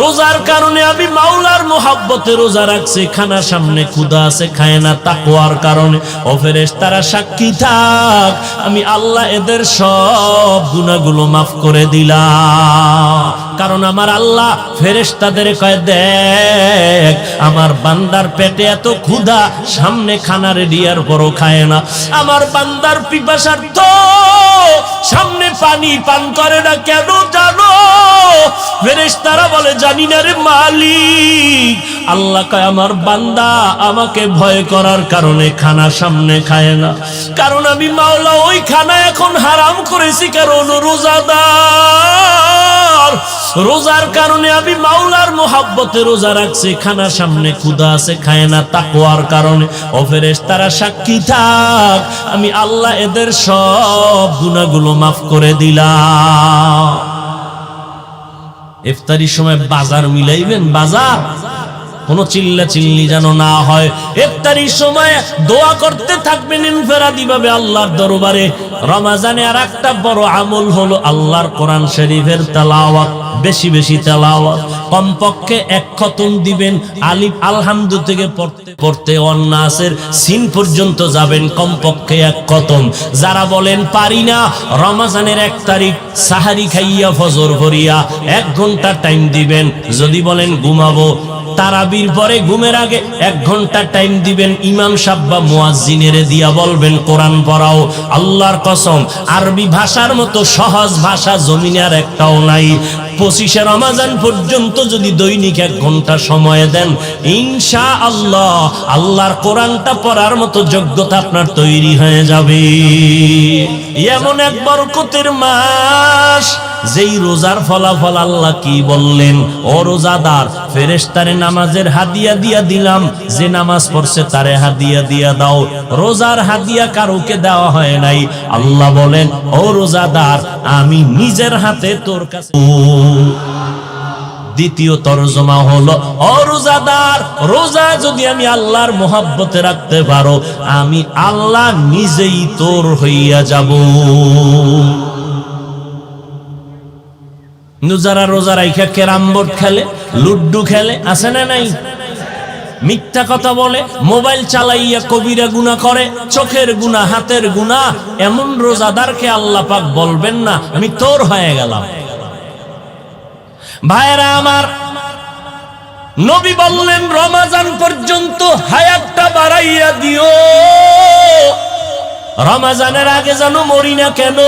রোজার কারণে আমি মাওলার মোহাব্বতে রোজা রাখছি, খানা সামনে ক্ষুধা আছে খায় না, তাকওয়ার কারণে। ও ফেরেশতারা সাক্ষী থাক, আমি আল্লাহ এদের সব গুনাহগুলো মাফ করে দিলাম। কারণ আমার আল্লাহ ফেরেশতাদের কয়, দেখ আমার বান্দার পেটে এত ক্ষুধা, সামনে খানা রেডিয়ার পরও খায় না। আমার বান্দার পিপাসার্থ, সামনে পানি পান করে না, কেন জানো? ফেরেশতারা বলে, জানি না রে মালিক। আল্লাহ কয়, আমার বান্দা আমাকে ভয় করার কারণে খানা সামনে খায় না। কারণ আমি মাওলা ওই খানা এখন হারাম করেছি, কারণ রোজাদার। রোজার কারণে আমি মাওলার মোহাব্বতে রোজা রাখছি, খানা সামনে ক্ষুধা আছে খায় না, তাকওয়ার কারণে। ও ফেরেশতারা সাক্ষী থাক, আমি আল্লাহ এদের সব গুনাহগুলো মাফ করে দিলাম। ইফতারির সময় বাজার মিলাইবেন, বাজার কোনো চিল্লা চিল্লি যেন না হয়। ইফতারির সময় দোয়া করতে থাকবেন ইনফেরাদি ভাবে আল্লাহর দরবারে। রমজানে আর একটা বড় আমল হলো আল্লাহর কোরআন শরীফের তেলাওয়াত, বেশি বেশি তেলাওয়াত। কমপক্ষে এক খতম দিবেন, আলিফ আলহামদু থেকে পড়তে পড়তে অন্নাসের সিন পর্যন্ত যাবেন, কমপক্ষে এক খতম। যারা বলেন পারি না, রমজানের 1 তারিখ সাহারি খাইয়া ফজর ভরিয়া 1 ঘন্টা টাইম দিবেন। যদি বলেন ঘুমাবো, তারাবির পরে ঘুমের আগে 1 ঘন্টা টাইম দিবেন। ইমাম সাহেব বা মুয়াজ্জিনের দিয়া বলবেন কোরআন পড়াও। আল্লাহর কসম, আরবি ভাষার মতো সহজ ভাষা জমিনে আর একটাও নাই। 25শে রমজান পর্যন্ত যদি দৈনিক 1 ঘন্টা সময় দেন, ইনশাআল্লাহ আল্লাহর কোরআনটা পড়ার মতো যোগ্যতা আপনার তৈরি হয়ে যাবে। এমন এক বরকতের মাস, যেই রোজার ফলাফল আল্লাহ কি বললেন, ও রোজাদার, ফেরেশতারে নামাজের হাদিয়া দিয়া দিলাম, যে নামাজ পড়ছে তারে হাদিয়া দিয়া দাও। রোজার হাদিয়া কারোকে দেওয়া হয় নাই। আল্লাহ বলেন, ও রোজাদার, আমি নিজের হাতে তোর কাছে। দ্বিতীয় তরজমা হলো, ও রোজাদার, রোজা যদি আমি আল্লাহর মোহাব্বতে রাখতে পারো, আমি আল্লাহ নিজেই তোর হইয়া যাব। যারা রোজা রাইখা ক্যারাম বোর্ড খেলে, লুড্ডু খেলে, আছে না নাই? মিথ্যা কথা বলে, মোবাইল চালাইয়া কবিরা গুনাহ করে, চোখের গুনাহ, হাতের গুনাহ, এমন রোজাদারকে আল্লাহ পাক বলবেন না আমি তোর হয়ে গেলাম। ভাইরা আমার, নবী বললেন রমজান পর্যন্ত হায়াতটা বাড়াইয়া দিও। রমজানের আগে যেন মরি না কেন?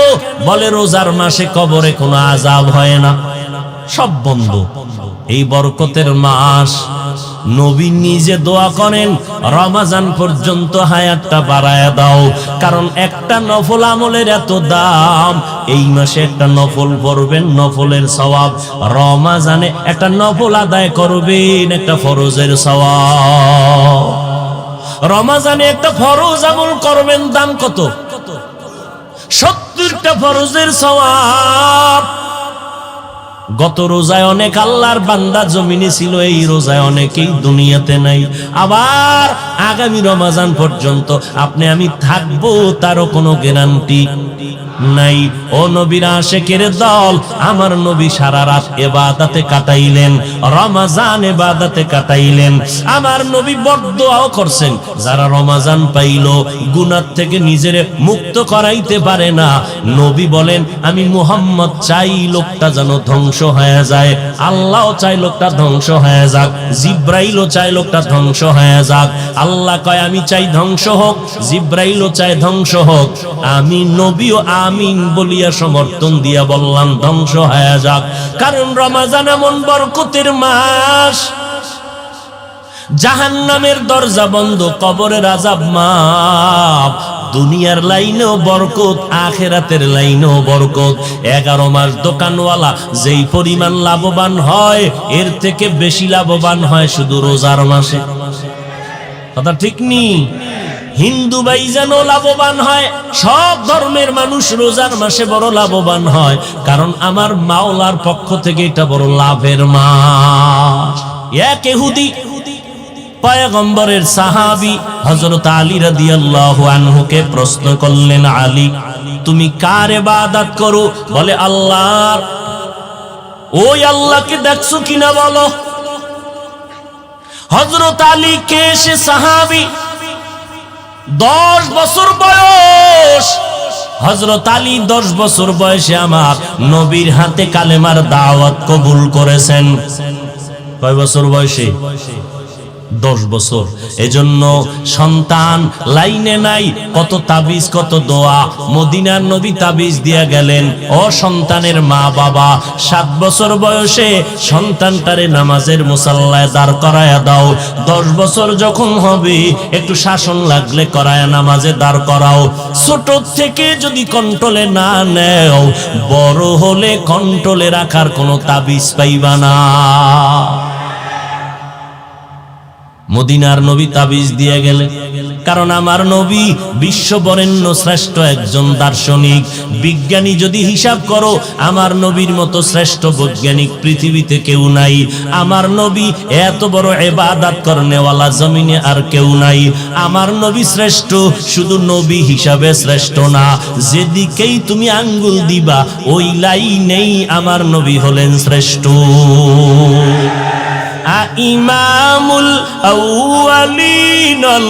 বলে রোজার মাসে কবরে কোনো আযাব হয় না, সব বন্ধ। এই বরকতের মাস, নবী নিজে দোয়া করেন, রমজান পর্যন্ত হায়াতটা বাড়ায়া দাও। কারণ একটা নফল আমলের এত দাম। এই মাসে একটা নফল পড়বেন, নফলের সওয়াব। রমজানে একটা নফল আদায় করবেন, একটা ফরজের সওয়াব। রমজানে একটা ফরজ আমল করবেন, দাম কত? 70টা ফরজের সওয়াব। গত রোজায় অনেক আল্লাহর বান্দা জমিনে ছিল, এই রোজায় অনেকেই দুনিয়াতে নাই। আবার আগামী রমজান পর্যন্ত আপনি আমি থাকবো, তারও কোনো গ্যারান্টি নাই। ও নবীর আশিকের দল, আমার নবী সারা রাত ইবাদতে কাটাইলেন, রমজান ইবাদতে কাটাইলেন। আমার নবী বদদোয়াও করছেন, যারা রমজান পাইল গুনাহ থেকে নিজেরে মুক্ত করাইতে পারে না, নবী বলেন আমি মুহাম্মদ চাই লোকটা যেন ধ্বংস হয়ে যায়। আল্লাহও চাই লোকটা ধ্বংস হয়ে যাক, জিব্রাইলও চাই লোকটা ধ্বংস হয়ে যাক। আল্লাহ কয় আমি চাই ধ্বংস হোক, জিব্রাইলও চায় ধ্বংস হোক। আমি নবীও আমিন বলিয়া সমর্থন দিয়া বললাম ধ্বংস হয়ে যাক। কারণ রমজান এমন বরকতের মাস, জাহান্নামের দরজা বন্ধ, কবরের আযাব মাফ। দুনিয়ার লাইনেও বরকত, আখিরাতের লাইনেও বরকত। 11 মাস দোকানওয়ালা যেই পরিমাণ লাভবান হয়, এর থেকে বেশি লাভবান হয় শুধু রোজার মাসে। কথা ঠিক নি? হিন্দু ভাইজানও লাভবান হয়, সব ধর্মের মানুষ রোজার মাসে বড় লাভবান হয়। কারণ আমার মাওলার পক্ষ থেকে এটা বড় লাভের মাস। এক ইহুদি পয়গম্বরের সাহাবী হযরত আলী রাদিয়াল্লাহু আনহুকে প্রশ্ন করলেন, আলী তুমি কার ইবাদত করো? বলে আল্লাহর। ওই আল্লাহকে দেখছো কিনা বলো। হযরত আলী কে সে সাহাবী, 10 বছর বয়স। হযরত আলী 10 বছর বয়সে আমার নবীর হাতে কালেমার দাওয়াত কবুল করেছেন। কয় বছর বয়সে? 10 বছর। এজন্য সন্তান লাইনে নাই, কত তাবিজ কত দোয়া। মদিনার নবী তাবিজ দিয়া গেলেন, ও সন্তানের মা বাবা 7 বছর বয়সে সন্তানটারে নামাজের মুসাল্লায় দাঁড় করায়া দাও। 10 বছর যখন হবে একটু শাসন লাগলে করায়া নামাজে দাঁড় করাও। ছোট থেকে যদি কন্ট্রোলে না নেও, বড় হলে কন্ট্রোলে রাখার কোনো তাবিজ পাইবা না। মদিনার নবী তাবিজ দিয়ে গেলেন, কারণ আমার নবী বিশ্ববরেণ্য শ্রেষ্ঠ একজন দার্শনিক বিজ্ঞানী। যদি হিসাব করো, আমার নবীর মতো শ্রেষ্ঠ বৈজ্ঞানিক পৃথিবীতে কেউ নাই। আমার নবী এত বড় ইবাদত করনেওয়ালা জমিনে আর কেউ নাই। আমার নবী শ্রেষ্ঠ, শুধু নবী হিসাবে শ্রেষ্ঠ না, যেদিকেই তুমি আঙ্গুল দিবা ওই লাইনেই আমার নবী হলেন শ্রেষ্ঠ। ইমামুল আউয়ালিনাল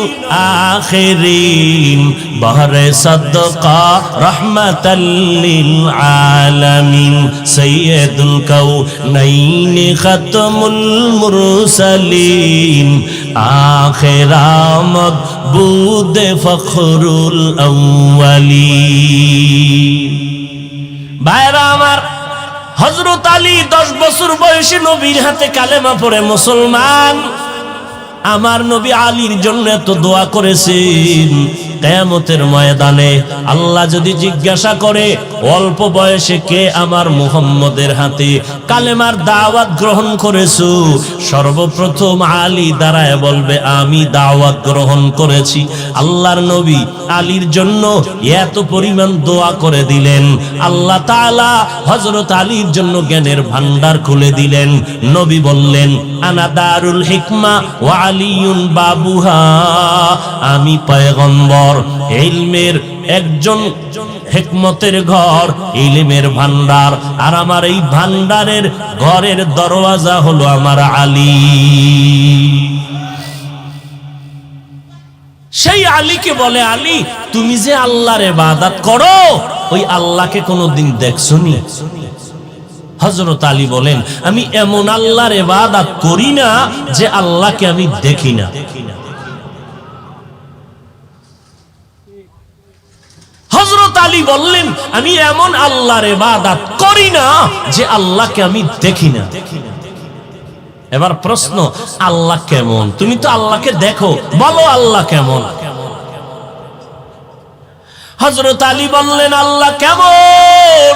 আখিরিন, বহরে সাদকা রাহমাতাল লিল আলামিন, সাইয়্যিদুল কাউনাইন খাতামুল মুরসালিন, আখিরামত বুদ ফখরুল আউয়ালিন। ভাইরা আমার, হযরত আলী 10 বছর বয়সে নবীর হাতে কালেমা পড়ে মুসলমান। আমার নবী আলীর জন্য এত দোয়া করেছেন। কিয়ামতের ময়দানে আল্লাহ যদি জিজ্ঞাসা করে, অল্প বয়সে কে আমার মুহাম্মদের হাতে কালেমার দাওয়াত গ্রহণ করেছো, সর্বপ্রথম আলী দাঁড়ায় বলবে, আমি দাওয়াত গ্রহণ করেছি। আল্লাহর নবী আলীর জন্য এত পরিমাণ দোয়া করে দিলেন। আল্লাহ তাআলা হযরত আলীর জন্য জ্ঞানের ভান্ডার খুলে দিলেন। নবী বললেন, আনা দারুল হিকমা ওয়া আলিয়ুন বাবুহা, আমি পয়গম্বর, ইলমের একজন হিকমতের ঘর, ইলমের ভান্ডার, আর আমার এই ভান্ডারের ঘরের দরওয়াজা হলো আমার আলী। সেই আলীকে বলে, আলী তুমি যে আল্লাহর ইবাদত করো, ওই আল্লাহকে কোনোদিন দেখছনি? হযরত আলী বলেন, আমি এমন আল্লাহর ইবাদত করি না যে আল্লাহকে আমি দেখি না। হযরত আলী বললেন, আমি এমন আল্লাহর ইবাদত করি না যে আল্লাহকে আমি দেখি না। এবার প্রশ্ন, আল্লাহ কেমন? তুমি তো আল্লাহকে দেখো, বলো আল্লাহ কেমন? হযরত আলী বললেন, আল্লাহ কেমন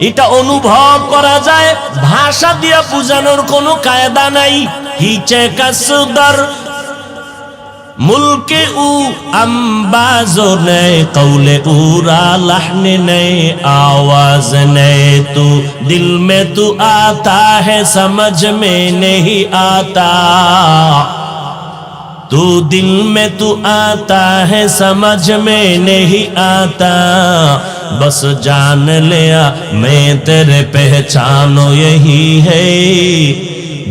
এটা অনুভব করা যায়, ভাষা দিয়ে বোঝানোর কোনো কায়দা নাই। হিচে কাসদার মুলকে উ আম্বাজো নে, কৌলে উরা লাহনে নে, आवाज ने तू दिल में तू आता है समझ में नहीं आता, तू दिल में तू आता है समझ में नहीं आता, बस जान लिया मैं तेरे पहचानो यही है,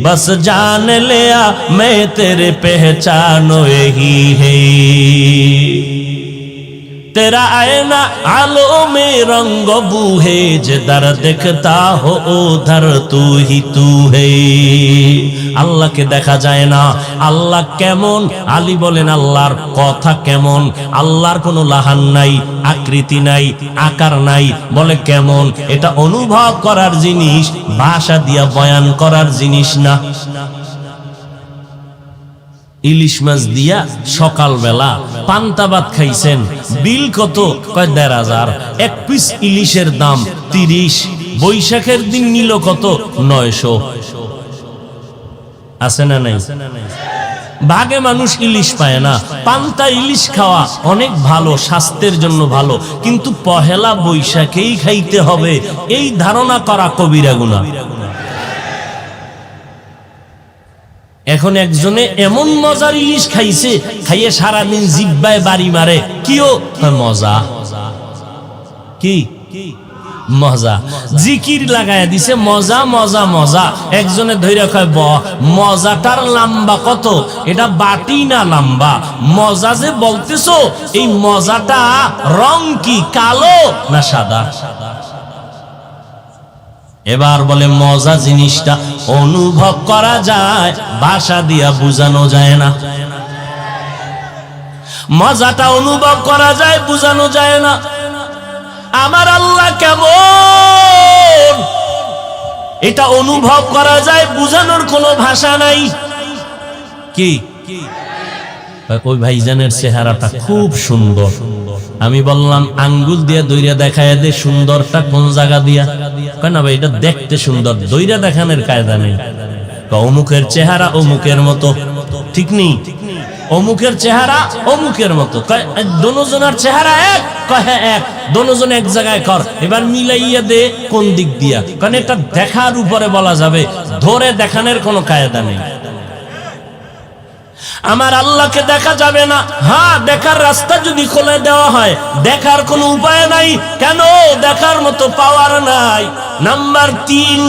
बस जान लिया मैं तेरे पहचानो यही है, तेरा आईना आलो में रंग बू है, जिधर देखता हो उधर तू ही तू है। আল্লাহকে দেখা যায় না, আল্লাহ কেমন? আলী বলেন, আল্লাহর কথা কেমন? আল্লাহর কোনো লাহান নাই, আকৃতি নাই, আকার নাই। বলে কেমন? এটা অনুভব করার জিনিস, ভাষা দিয়া বয়ান করার জিনিস না। ইলিশ মাছ দিয়া সকালবেলা পান্তা ভাত খাইছেন, বিল কত? কয় ১৫০০। এক পিস ইলিশের দাম ৩০। বৈশাখের দিন নিল কত? ৯০০। আছে না নাই? ভাগে মানুষ ইলিশ পায় না। পান্তা ইলিশ খাওয়া অনেক ভালো, স্বাস্থ্যের জন্য ভালো, কিন্তু পহেলা বৈশাখেই খাইতে হবে, এই ধারণা করা কবিরা গুনাহ। এখন একজনে এমন মজার ইলিশ খাইছে, খাইয়ে সারাদিন জিহ্বায় বাড়ি মারে, কিও মজা, কি মজা জিকির লাগায় দিছে মজা মজা মজা। একজনে ধৈর্য কয় মজাটার লম্বা কত, এটা বাটি না লম্বা। মজা যে বলতেছো এই মজাটা রং কি, কালো না সাদা? এবার বলে মজা জিনিসটা অনুভব করা যায়, ভাষা দিয়া বোঝানো যায় না। মজাটা অনুভব করা যায়, বোঝানো যায় না। আমার আল্লাহ কেমন এটা অনুভব করা যায়, বোঝানোর কোনো ভাষা নাই। কি ওই ভাইজানের চেহারাটা খুব সুন্দর। আমি বললাম আঙ্গুল দিয়ে দইরা দেখায় দে সুন্দরটা কোন জায়গা দিয়া। কয় না ভাই এটা দেখতে সুন্দর, দইরা দেখানোর কায়দা নেই। অমুকের চেহারা অমুকের মতো, ঠিক নেই? অমুকের চেহারা অমুকের মতো। দোনোজনের চেহারা এক, কয় হ্যাঁ এক। দোনোজন এক জায়গায় কর, এবার মিলাইয়া দে কোন দিক দিয়া। কারণ এটা দেখার উপরে বলা যাবে, ধরে দেখানোর কোনো কায়দা নেই। আমার আল্লাহকে দেখা যাবে না, হ্যাঁ দেখার রাস্তা যদি খুলে দেওয়া হয়, দেখার কোনো উপায় নাই। কেন? দেখার মতো পাওয়ার নাই। নাম্বার 3,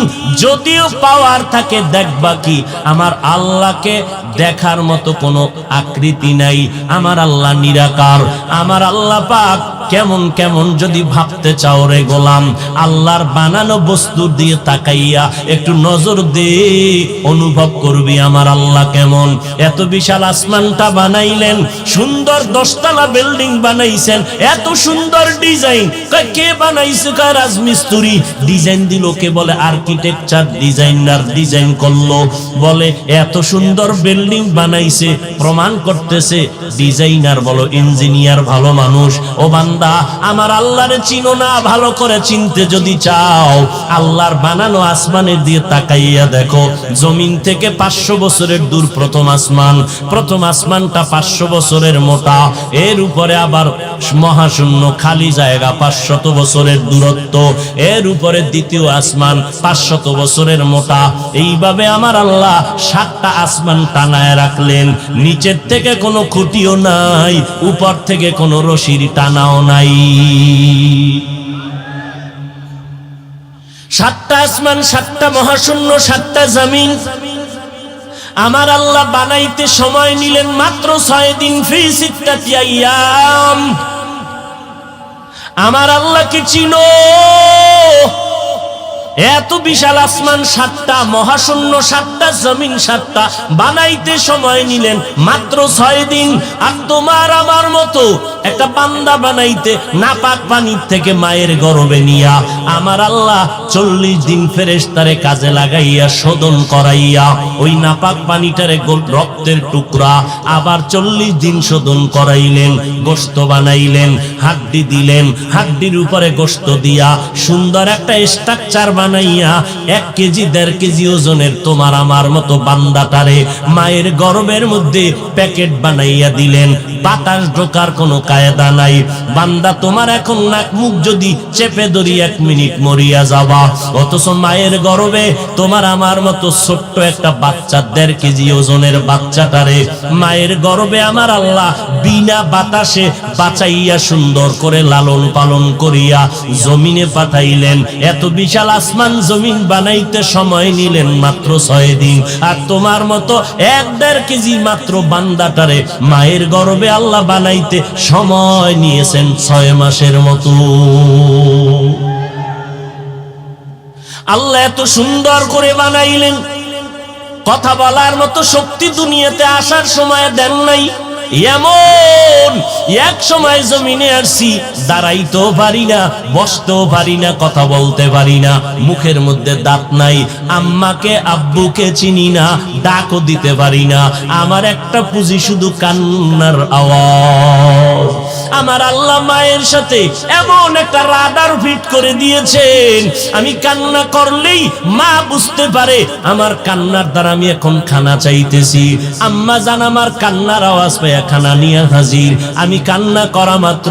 যদিও পাওয়ার থাকে দেখবা কি, আমার আল্লাহকে দেখার মতো কোনো আকৃতি নাই। আমার আল্লাহ নিরাকার। আমার আল্লাহ পাক কেমন কেমন যদি ভাবতে চাও রে গোলাম, আল্লাহর বানানো বস্তু দিয়ে তাকাইয়া একটু নজর দে, অনুভব করবি আমার আল্লাহ কেমন। এত বিশাল আসমানটা বানাইলেন, সুন্দর 10 তলা বিল্ডিং বানাইছেন, এত সুন্দর ডিজাইন। কে বানাইছে? কয় রাজমিস্ত্রি। ডিজাইন দিল কে? বলে আর্কিটেকচার ডিজাইনার ডিজাইন করলো। বলে এত সুন্দর বিল্ডিং বানাইছে, প্রমাণ করতেছে ডিজাইনার বলো ইঞ্জিনিয়ার ভালো মানুষ। ও বান্দা, আমার আল্লাহরে চিনো না? ভালো করে চিনতে যদি চাও, আল্লাহর বানানো আসমানের দিয়ে তাকাইয়া দেখো। জমিন থেকে 500 বছরের দূর প্রথম আসমান। প্রথম আসমানটা 500 বছরের মোটা, এর উপরে আবার মহাশূন্য খালি জায়গা 500 বছরের দূরত্ব, এর উপরে দ্বিতীয় আসমান 500 বছরের মোটা। এইভাবে আমার আল্লাহ 7টা আসমান টানায় রাখলেন। নিচের থেকে কোনো খুঁটিও নাই, উপর থেকে কোনো রশির টানাও নাই। 7টা আসমান, 7টা মহাশূন্য, 7টা জমিন আমার আল্লাহ বানাইতে সময় নিলেন মাত্র 6 দিন। ফি 6 আইয়াম। আমার আল্লাহকে চিনো? এত বিশাল আসমান 7টা, মহাশূন্য 7টা, জমিন 7টা, বানাইতে সময় নিলেন মাত্র 6 দিন। আর তোমার আমার মতো একটা বান্দা বানাইতে নাপাক পানির থেকে মায়ের গর্ভে নিয়া আমার আল্লাহ 40 দিন ফেরেশতারে কাজে লাগাইয়া শোধন করাইয়া ওই নাপাক পানিটারে রক্তের টুকরা আবার 40 দিন শোধন করাইলেন, গোশত বানাইলেন, হাড্ডি দিলেন, হাড্ডির উপরে গোশত দিয়া সুন্দর একটা স্ট্রাকচার বানাইয়া 1 কেজি 1.5 কেজি ওজনের তোমার আমার মতো বান্দাটারে মায়ের গর্ভের মধ্যে প্যাকেট বানাইয়া দিলেন। বাতাস ঢোকার কোনো কায়দা নাই। বান্দা তোমার এখন নাক মুখ যদি চেপে ধরি 1 মিনিট মরিয়া যাবা। অথচ মায়ের গর্ভে তোমার আমার মতো ছোট্ট একটা বাচ্চা 1.5 কেজি ওজনের বাচ্চাটারে মায়ের গর্ভে আমার আল্লাহ বিনা বাতাসে বাঁচাইয়া সুন্দর করে লালন পালন করিয়া জমিনে পাঠাইলেন। এত বিশাল আসমান জমিন বানাইতে সময় নিলেন মাত্র 6 দিন। আর তোমার মতো 1.5 কেজি মাত্র বান্দাটারে মায়ের গর্ভে আল্লাহ বানাইতে সময় নিয়েছেন 6 মাসের মতো। আল্লাহ এত সুন্দর করে বানাইলেন, কথা বলার মতো শক্তি দুনিয়াতে আসার সময় দেন নাই। এমন এক সময় জমিনে আসছি, দাঁড়াইতেও পারি না, বসতেও পারি না, কথা বলতে পারি না, মুখের মধ্যে দাঁত নাই, আম্মাকে আব্বুকে চিনি না, ডাকও দিতে পারি না। আমার একটা পুঁজি শুধু কান্নার আওয়াজ। আমার আল্লাহ মায়ের সাথে এমন একটা রাডার ফিট করে দিয়েছেন, আমি কান্না করলেই মা বুঝতে পারে আমার কান্নার দ্বারা আমি এখন খানা চাইতেছি। আম্মা জান আমার কান্নার আওয়াজ পেয়ে খানা নিয়ে হাজির। আমি কান্না করা মাত্র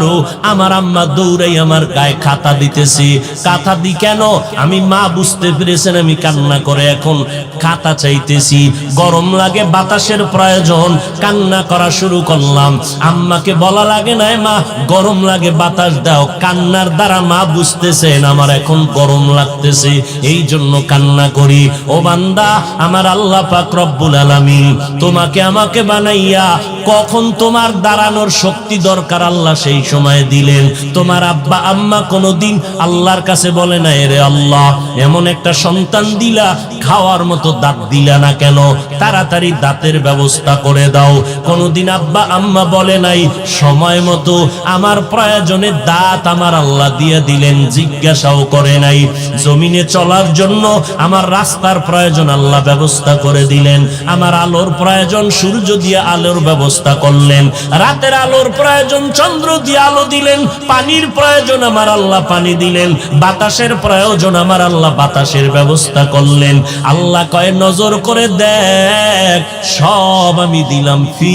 আমার আম্মা দৌড়াই আমার গায়ে খাতা দিতেছি। খাতা দি কেন? আমি মা বুঝতে পেরেছেন আমি কান্না করে এখন খাতা চাইতেছি। গরম লাগে, বাতাসের প্রয়োজন, কান্না করা শুরু করলাম। আম্মাকে বলা লাগে না মা মা গরম লাগে বাতাস দাও। কান্নার দ্বারা মা বুঝতেছেন আমার এখন গরম লাগতেছে, এই জন্য কান্না করি। ও বান্দা, আমার আল্লাহ পাক রব্বুল আলামিন তোমাকে আমাকে বানাইয়া কখন তোমার দাঁড়ানোর শক্তি দরকার আল্লাহ সেই সময় দিলেন। তোমার আব্বা আম্মা কোনোদিন আল্লাহর কাছে বলে না রে আল্লাহ এমন একটা সন্তান দিলা, খাওয়ার মতো দাঁত দিলা না কেন, তাড়াতাড়ি দাঁতের ব্যবস্থা করে দাও। কোনোদিন আব্বা আম্মা বলে নাই সময় মতো আমার প্রয়োজনে দাঁত আমার আল্লাহ দিয়ে দিলেন, জিজ্ঞাসাও করে নাই। জমিনে চলার জন্য আমার রাস্তার প্রয়োজন আল্লাহ ব্যবস্থা করে দিলেন, আমার আলোর প্রয়োজন সূর্য দিয়ে আলোর ব্যবস্থা করলেন, রাতের আলোর প্রয়োজন চন্দ্র দিয়ে আলো দিলেন, পানির প্রয়োজন আমার আল্লাহ পানি দিলেন, বাতাসের প্রয়োজন আমার আল্লাহ বাতাসের ব্যবস্থা করলেন। আল্লাহ কয় নজর করে দেখ সব আমি দিলাম ফ্রি,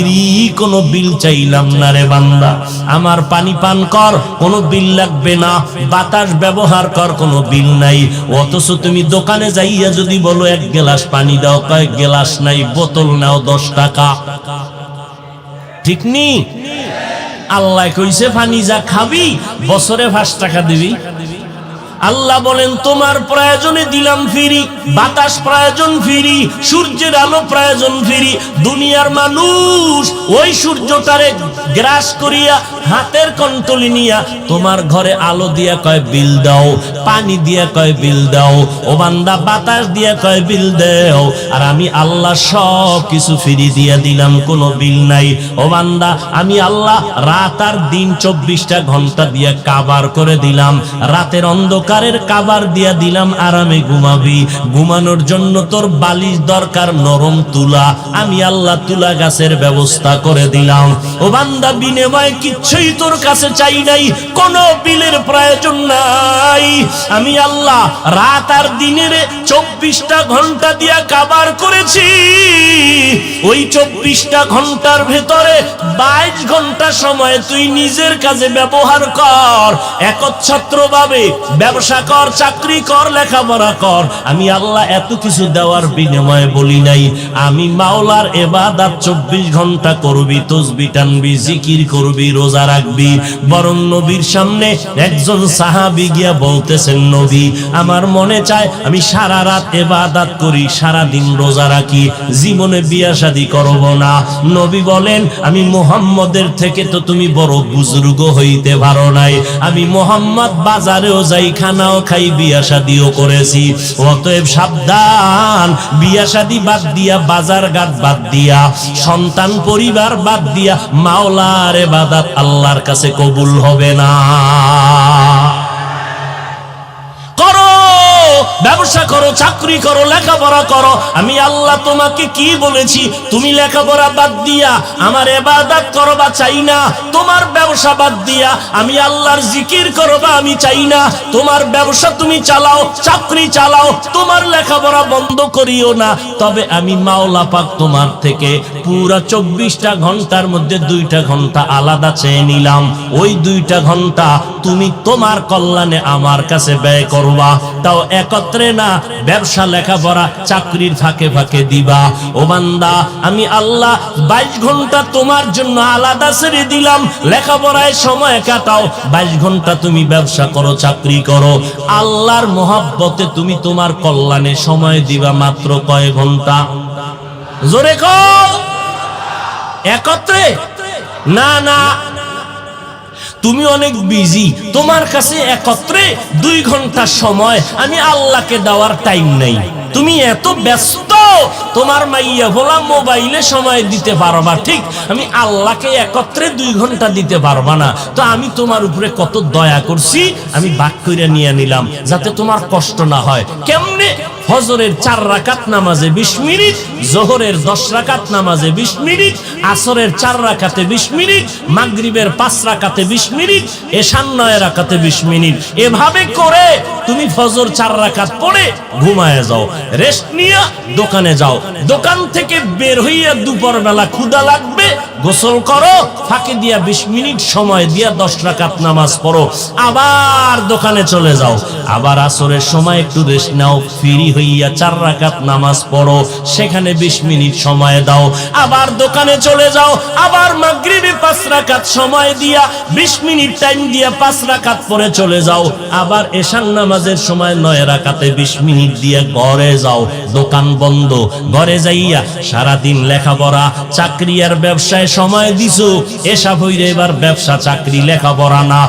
কোনো বিল চাইলাম না রে বান্দা। আমার পানি পান কর, কোনো বিল লাগবে না, বাতাস ব্যবহার কর, কোনো বিল নাই। অথচ তুমি দোকানে যাইয়া যদি বলো এক গ্লাস পানি দাও, কয়েক গ্লাস নাই, বোতল নাও 10 টাকা। ঠিক নি? আল্লাহ কইছে পানি যা খাবি বছরে 5 টাকা দিবি। আল্লাহ বলেন তোমার প্রয়োজনে দিলাম ফ্রি, বাতাস প্রয়োজন ফ্রি, সূর্যের আলো প্রয়োজন ফ্রি। দুনিয়ার মানুষ ওই সূর্যটারে গ্রাস করিয়া হাতের কন্ট্রোলে নিয়া তোমার ঘরে আলো দিয়া কয় বিল দাও, পানি দিয়া কয় বিল দাও। ও বান্দা বাতাস দিয়া কয় বিল দাও, আর আমি আল্লাহ সব কিছু ফ্রি দিয়া দিলাম, কোনো বিল নাই। ও বান্দা আমি আল্লাহ রাত আর দিন 24টা ঘন্টা দিয়া কাবার করে দিলাম, রাতের অন্ধকারের কাবার দিয়া দিলাম, আরামে ঘুমাবি। ঘুমানোর জন্য তোর বালিশ দরকার নরম তুলা, আমি আল্লাহ তুলা গাছের ব্যবস্থা করে দিলাম। ও বান্দা বিনিময়ে কিচ্ছুই তোর কাছে চাই নাই, কোনো বিলের প্রয়োজন নাই। আমি আল্লাহ রাত আর দিনের 24টা ঘন্টা দিয়া কাবার করেছি। ওই 24টা ঘন্টার ভেতরে 22 ঘন্টা সময় তুই নিজের কাজে ব্যবহার কর, একচ্ছত্রভাবে ব্যবসা কর, চাকরি কর, লেখাপড়া কর। আমি আল্লাহ এত কিছু দেওয়ার বিনিময়ে বলি নাই আমি মাওলার ইবাদত 24 ঘন্টা করবি, তাসবিহ টানবি, জিকির করবি, রোজা রাখবি। বরং নবীর সামনে একজন সাহাবী গিয়া বলতেছেন নবী আমার মনে চায় আমি সারা রাত ইবাদত করি, সারা দিন রোজা রাখি, জীবনে বিয়া শাদী করব না। নবী বলেন আমি মুহাম্মদের থেকে তো তুমি বড় বুজুর্গ হইতে পারো নাই, আমি মুহাম্মদ বাজারেও যাই, খানাও খাই, বিয়া শাদীও করেছি। অতএব সাবধান, বিয়া শাদী বাদ দিয়া, বাজার ঘাট বাদ দিয়া, সন্তান পরিবার বাদ দিয়া মাওলার ইবাদত আল্লাহর কাছে কবুল হবে না। ব্যবসা করো, চাকরি করো, লেখাপড়া করো। আমি আল্লাহ তোমাকে কি বলেছি? তুমি লেখাপড়া বাদ দিয়া আমার ইবাদত করবা চাই না, তোমার ব্যবসা বাদ দিয়া আমি আল্লাহর জিকির করবা আমি চাই না। তোমার ব্যবসা তুমি চালাও, চাকরি চালাও, তোমার লেখাপড়া বন্ধ করিও না। তবে আমি মাওলা পাক তোমার থেকে পুরা 24টা ঘন্টার মধ্যে 2টা ঘন্টা আলাদা চেয়ে নিলাম। ওই 2টা ঘন্টা তুমি তোমার কল্যাণে আমার কাছে ব্যয় করবা, তাও একত্রে না, ব্যবসা লেখাপড়া চাকরির ফাঁকে ফাঁকে দিবা। ও বান্দা আমি আল্লাহ 22 ঘন্টা তোমার জন্য আলাদা ছেড়ে দিলাম, লেখাপড়ায় সময় কাটাও, 22 ঘন্টা তুমি ব্যবসা করো, চাকরি করো। আল্লাহর মহব্বতে তুমি তোমার কল্যাণে সময় দিবা মাত্র কয় ঘন্টা? জোরে কও। একত্রে না, না, তুমি অনেক বিজি, তোমার কাছে একত্রে 2 ঘন্টা সময় আমি আল্লাহকে দেওয়ার টাইম নাই। তুমি এত ব্যস্ত, তোমার মাইয়া ভোলা মোবাইলে সময় দিতে পারবা ঠিক, আমি আল্লাহকে একত্রে 2 ঘন্টা দিতে পারবা না। তো আমি তোমার উপরে কত দয়া করছি, আমি ভাগ করে নিয়ে নিলাম যাতে তোমার কষ্ট না হয়। কেমনে? ফজরের 4 রাকাত নামাজে 20 মিনিট, জোহরের 10 রাকাত নামাজে 20 মিনিট, আসরের 4 রাকাতে 20 মিনিট, মাগরিবের 5 রাকাতে 20 মিনিট, এশার 9 রাকাতে 20 মিনিট। এভাবে করে তুমি ফজর 4 রাকাত পড়ে ঘুমায় যাও, রেস্ট নিয়ে দোকানে যাও, দোকান থেকে বের হইয়া দুপুর বেলা ক্ষুধা লাগবে, গোসল করো, ফাঁকে দিয়া 20 মিনিট সময় দিয়া 10 রাকাত নামাজ পড়ো, আবার দোকানে চলে যাও, আবার আসরের সময় একটু রেস্ট নাও, ফ্রি হইয়া 4 রাকাত নামাজ পড়ো, সেখানে 20 মিনিট সময় দাও। আবার দোকানে চলে যাও, আবার মাগরিবে 5 রাকাত সময় দিয়া 20 মিনিট টাইম দিয়া 5 রাকাত পরে চলে যাও। আবার এশার নামাজের সময় 9 রাকাতে 20 মিনিট দিয়া ঘরে যাও। দোকান বন্ধ, ঘরে যাইয়া সারাদিন লেখাপড়া, চাকরি আর ব্যবসায় সময় দিছো, এসা হইরে এবার ব্যবসা, চাকরি, লেখাপড়া না।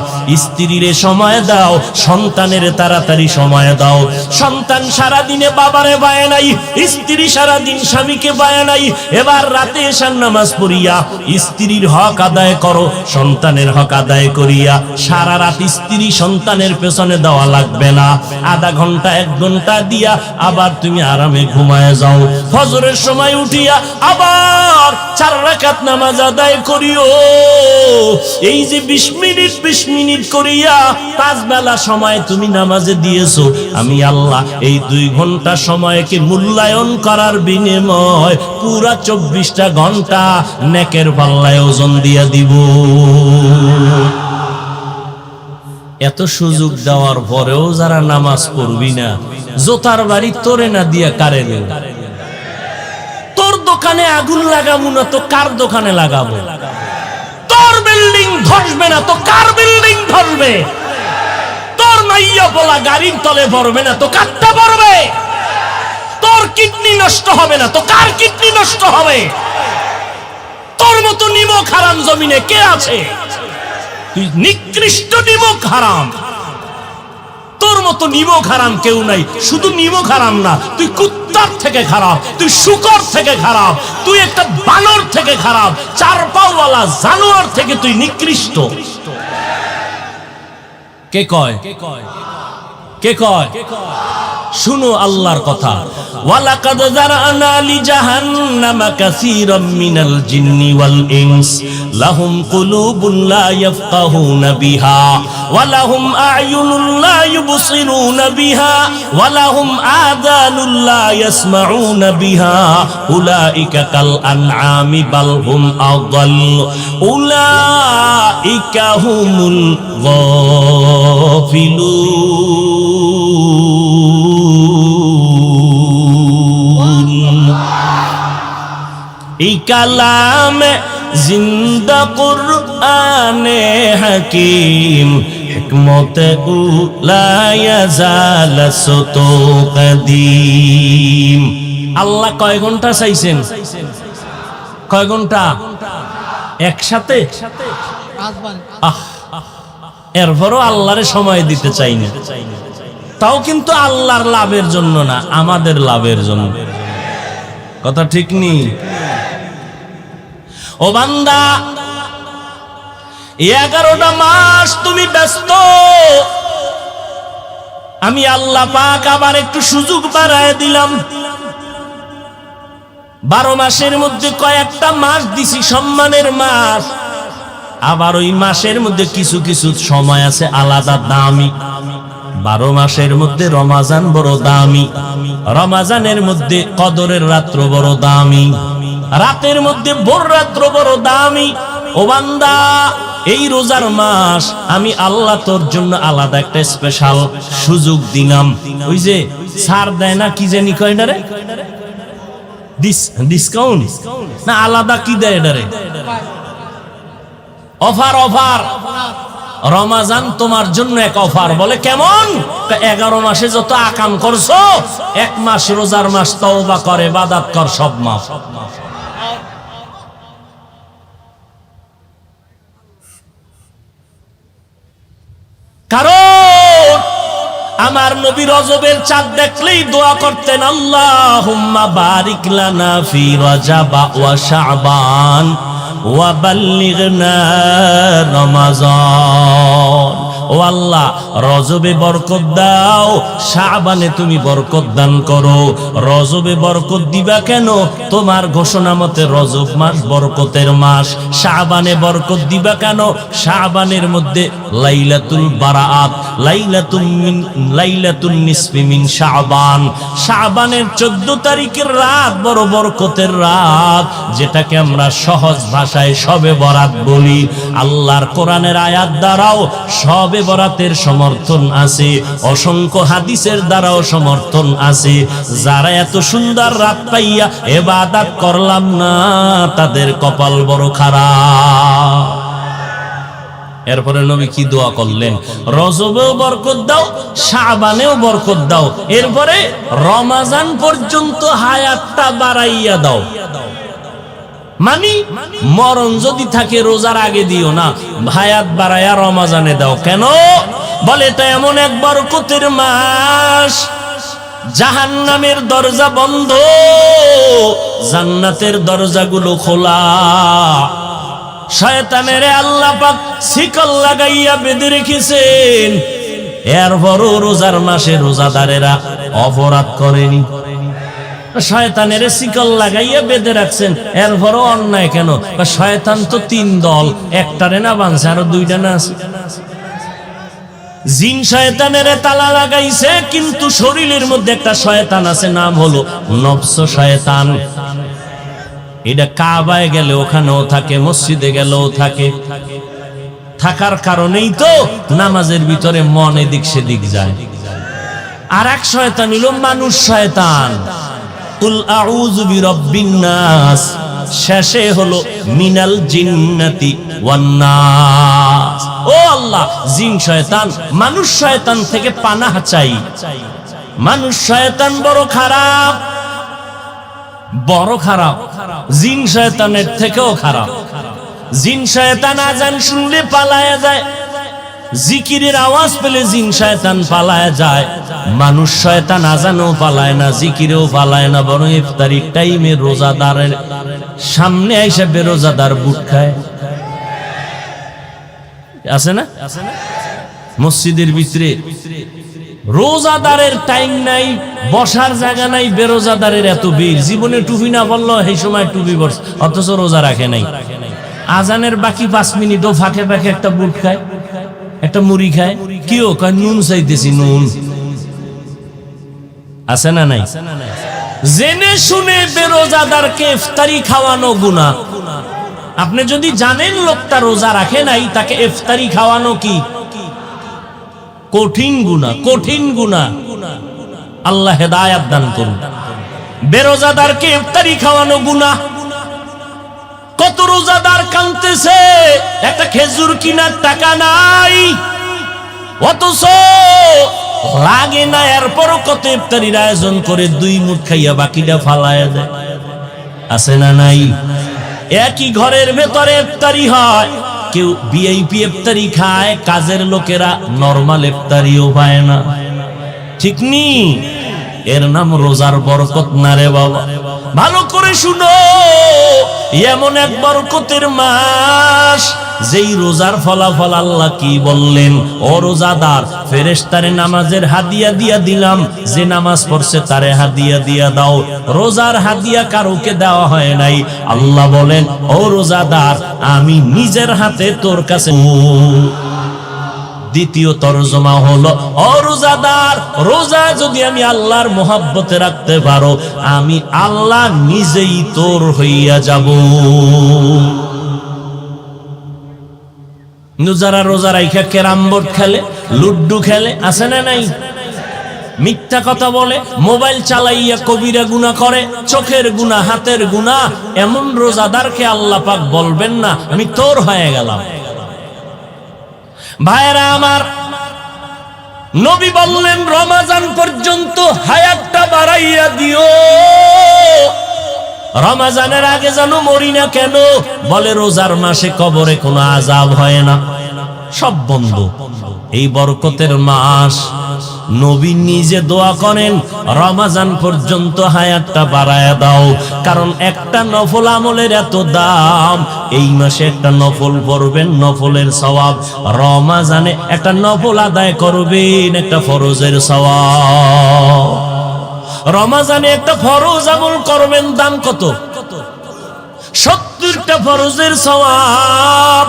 স্ত্রীর সময় দাও, সন্তানের তাড়াতাড়ি সময় দাও। সন্তান সারাদিনে বাবারে বায় নাই, স্ত্রী সারাদিন স্বামীকে বায় নাই। এবার রাতে এশার নামাজ পড়িয়া স্ত্রীর হক আদায় করো, সন্তানের হক আদায় করিয়া সারা রাত স্ত্রী সন্তানের পেছনে দেওয়া লাগবে না। আধা ঘন্টা 1 ঘন্টা দিয়া আবার তুমি আরামে ঘুমায় যাও। ফজরের সময় উঠিয়া আবার 4 রাকাত নামাজ আদায় করিও। এই যে 20 মিনিট করিয়া 5 বেলা সময় তুমি নামাজে দিয়েছো, আমি আল্লাহ এই 2 ঘন্টা সময়কে মূল্যায়ন করার বিনিময় পুরা 24টা ঘন্টা নেকের পাল্লায় ওজন দিয়া দিব। এত সুযোগ দেওয়ার পরেও যারা নামাজ পড়বি না, জোতার বাড়ি তোরে না দিয়া কারে দেব? তোর দোকানে আগুন লাগাবো না তো কার দোকানে লাগাবো? তোর বিল্ডিং ধসবে না তো কার বিল্ডিং ধসবে? তোর মাইয়া বলা গাড়ির তলে পড়বে না তো কারটা পড়বে? তোর কিডনি নষ্ট হবে না তো কার কিডনি নষ্ট হবে? তোর মতো নিমক হারাম জমিনে কে আছে? তুই নিকৃষ্ট নিমক হারাম। তোর মতো নিমক হারাম কেউ নাই। শুধু নিমক হারাম না, তুই কুত্তার থেকে খারাপ, তুই শুকর থেকে খারাপ, তুই একটা বানর থেকে খারাপ, 4 পাওয়ালা জানোয়ার থেকে তুই নিকৃষ্ট। কে কয়? কে কয়? শুনো আল্লাহর কথা। ওয়ালাকাদ যারানা লিজাহান্নামা কাসীরাম মিনাল জিন্নি ওয়াল ইনস লাহুম কুলুবুন লা ইয়াফকাহুনা বিহা ওয়া লাহুম আ'য়ুনুন লা ইউবসিরুনা বিহা ওয়া লাহুম আযানুন লা ইয়াসমাউনা বিহা উলাইকা কাল আনআমি বাল হুম আযাল উলাইকা হুমুল গাফিলুন। এই কালামে জিন্দা কুরআনে হাকিম হিকমতে উলা ইয়াজাল সুতু কদিম। আল্লাহ কয় ঘন্টা চাইছেন? কয় ঘন্টা? একসাথে? এরপরও আল্লাহরে সময় দিতে চাই না। তাও কিন্তু আল্লাহর লাভের জন্য না, আমাদের লাভের জন্য। কথা ঠিক নি? ও বান্দা, 11টা মাস তুমি ব্যস্ত, আমি আল্লাহ পাক আবার একটু সুযোগ বাড়ায় দিলাম। 12 মাসের মধ্যে কয়েকটা মাস দিছি সম্মানের মাস। আবার ওই মাসের মধ্যে কিছু কিছু সময় আছে আলাদা দামি। 12 মাসের মধ্যে রমাজান বড় দামি, রমাজানের মধ্যে কদরের রাত্র বড় দামি, রাতের মধ্যে ভোর রাত্র বড় দামি। ও বান্দা, এই রোজার মাস আমি আল্লাহ তোর জন্য আলাদা একটা স্পেশাল সুযোগ দিলাম। ওই যে ছাড় দেয় না, কি জানি কয় না রে, ডিসকাউন্ট না আলাদা কি দেয় এটারে, অফার। অফার রমাজান তোমার জন্য এক অফার। বলে কেমন? 11 মাসে যত আকাম করছো, 1 মাস রোজার মাস তওবা করে ইবাদত কর, সব মাস। কারণ আমার নবী রজবের চাঁদ দেখলেই দোয়া করতেন, আল্লাহুম্মা বারিক লানা ফি রজব ওয়া শাবান ওয়া বাল্লিগনা রমাজান। ও আল্লাহ, রজবে বরকত দাও, শাবানে তুমি বরকত দান করো। রজবে বরকত দিবা কেন? তোমার ঘোষণা মতে রজব মাস বরকতের মাস। শাবানে বরকত দিবা কেন? শাবানের মধ্যে লাইলাতুল বারাআত, লাইলাতুন নিসফি মিন শাবান, শাবানের 14 তারিখের রাত বড় বরকতের রাত, যেটাকে আমরা সহজ ভাষায় শবে বরাত বলি। আল্লাহর কোরআনের আয়াত দ্বারাও শবে শবে বরাতের সমর্থন আছে, অসংখ্য হাদিসের দ্বারাও সমর্থন আছে। যারা এত সুন্দর রাত পাইয়া ইবাদত করলাম না, তাদের কপাল বড় খারাপ। এরপরে নবী কি দোয়া করলেন? রজবেও বরকত দাও, শাবানেও বরকত দাও, এরপরে রমাজান পর্যন্ত হায়াতটা বাড়াইয়া দাও। মানে মরণ যদি থাকে রোজার আগে দিও না, হায়াত বাড়াইয়া রমাজানে দাও। কেন? বলে এটা এমন এক বরকতের মাস, জাহান্নামের দরজা বন্ধ, জান্নাতের দরজাগুলো খোলা। শয়তানের আল্লাহ পাক শিকল লাগাইয়া বেঁধে রেখেছেন, এরপরও রোজার মাসে রোজাদারেরা অপরাধ করেনি। শয়তানের শিকল লাগাইয়া বেঁধে রাখছেন, এরপরও অন্যায় কেন? শয়তান তো তিন দল, একটারে না বানছে, আরো দুইটা না আছে। জিন শয়তানের তালা লাগাইছে, কিন্তু শরীরের মধ্যে একটা শয়তান আছে, নাম হলো নফস শয়তান। এটা কাবায় গেলে ওখানেও থাকে, মসজিদে গেলেও থাকে। থাকার কারণেই তো নামাজের ভিতরে মন এদিক সেদিক যায়। আর এক শয়তান হলো মানুষ শয়তান। কুল আউযু বিরাব্বিন নাস, শেষে হলো মিনাল জিন্নাতি ওয়ান নাস। ও আল্লাহ, জিন শয়তান মানুষ শয়তান থেকে পানাহ চাই। মানুষ শয়তান বড় খারাপ, বড় খারাপ, জিন শয়তানের থেকেও খারাপ। জিন শয়তান আজান শুনলে পালায়া যায়, জিকিরের আওয়াজ পেলে জিন শয়তান পালায়া যায়। মানুষ শয়তান আজানও পালায় না, জিকিরেও পালায় না, বরং ইফতারির টাইমে রোজাদারের সামনে আইসা বেরোজাদার বুট খায়। আছে না? মসজিদের ভিতরে রোজাদারের টাইম নাই, বসার জায়গা নাই, বেরোজাদারের এত ভিড়। জীবনে টুপি না বললো এই সময় টুপি বসে, অথচ রোজা রাখে নাই। আজানের বাকি 5 মিনিটও ফাঁকে ফাঁকে একটা বুট খায়, একটা মুড়ি খায়। কেউ কয় নুন চাইতেছি, নুন আছে না নাই? জেনে শুনে বেরোজাদারকে ইফতারি খাওয়ানো গুনাহ। আপনি যদি জানেন লোকটা রোজা রাখে নাই, তাকে ইফতারি খাওয়ানো কি কঠিন গুনাহ, কঠিন গুনাহ। আল্লাহ হেদায়েত দান করুন। বেরোজাদারকে ইফতারি খাওয়ানো গুনাহ। কত রোজাদার কাঁদতেছে, একটা খেজুর কিনার টাকা নাই, অথচ লাগে না, এরপরও কত ইফতারির আয়োজন করে 2 মুঠ খাইয়া বাকিটা ফালায়া দেয়। আছে না নাই? একই ঘরের ভেতরে ইফতারি হয়, কেউ ভিআইপি ইফতারি খায়, কাজের লোকেরা নরমাল ইফতারিও পায় না। ঠিক নি? এর নাম রোজার বরকত না রে বাবা। ভালো করে শুনো, এমন এক বরকতের মাস, যেই রোজার ফলাফল আল্লাহ কি বললেন? ও রোজাদার, ফেরেশতারে নামাজের হাদিয়া দিয়া দিলাম, যে নামাজ পড়ছে তারে হাদিয়া দিয়া দাও। রোজার হাদিয়া কারোকে দেওয়া হয় নাই। আল্লাহ বলেন, ও রোজাদার, আমি নিজের হাতে তোর কাছে। দ্বিতীয় তরজমা হলো, ও রোজাদার, রোজা যদি আমি আল্লাহর মোহাব্বতে রাখতে পারো, আমি আল্লাহ নিজেই তোর হইয়া যাব। যারা রোজা রাইখা ক্যারাম বোর্ড খেলে, লুড্ডু খেলে, আছে না নাই? মিথ্যা কথা বলে, মোবাইল চালাইয়া কবিরা গুনাহ করে, চোখের গুনাহ, হাতের গুনাহ, এমন রোজাদারকে আল্লাহ পাক বলবেন না আমি তোর হয়ে গেলাম। ভাইরা আমার, নবী বললেন রমজান পর্যন্ত হায়াতটা বাড়াইয়া দিও। রমজানের আগে যেন মরি না। কেন? বলে রোজার মাসে কবরে কোনো আযাব হয় না, সব বন্ধ। এই বরকতের মাস, নবী নিজে দোয়া করেন রমজান পর্যন্ত হায়াতটা বাড়ায়া দাও। কারণ একটা নফল আমলের এত দাম। এই মাসে একটা নফল পড়বেন, নফলের সওয়াব। রমজানে একটা নফল আদায় করবেন, একটা ফরজের সওয়াব। রমজানে একটা ফরজ আমল করবেন, দাম কত? 70টা ফরজের সওয়াব।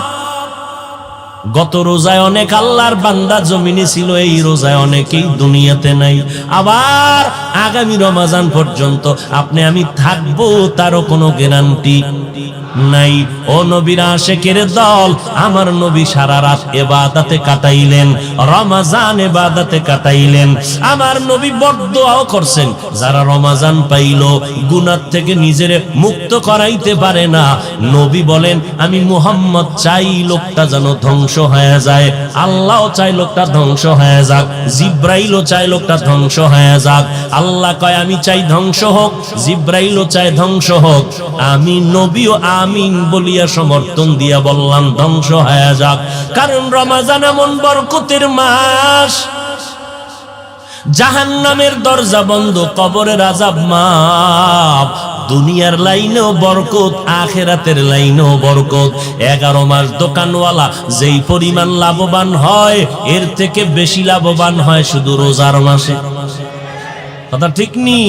গত রোজায় অনেক আল্লাহর বান্দা জমিনে ছিল, এই রোজায় অনেকেই দুনিয়াতে নাই। আবার আগামী রমজান পর্যন্ত আপনি আমি থাকবো, তারও কোনো গ্যারান্টি নাই। ও নবীর আশিকের দল, আমার নবী সারা রাত ইবাদতে কাটাইলেন, রমজান ইবাদতে কাটাইলেন। আমার নবী বড় দোয়াও করছেন, যারা রমজান পাইল গুনাহ থেকে নিজেরে মুক্ত করাইতে পারে না, নবী বলেন আমি মুহাম্মদ চাই লোকটা যেন ধ্বংস হয়ে যায়, আল্লাহও চাই লোকটা ধ্বংস হয়ে যাক, জিব্রাইলও চাই লোকটা ধ্বংস হয়ে যাক। আল্লাহ কয় আমি চাই ধ্বংস হোক, জিব্রাইলও চাই ধ্বংস হোক, আমি নবীও আমিন বলিয়া সমর্থন দিয়া বললাম ধ্বংস হয়ে যাক। কারণ রমজান এমন বরকতের মাস, জাহান্নামের দরজা বন্ধ, কবরের আযাব মাফ, দুনিয়ার লাইনেও বরকত, আখিরাতের লাইনেও বরকত। 11 মাস দোকানওয়ালা যেই পরিমাণ লাভবান হয়, এর থেকে বেশি লাভবান হয় শুধু রোজার মাসে। কথা ঠিক নি?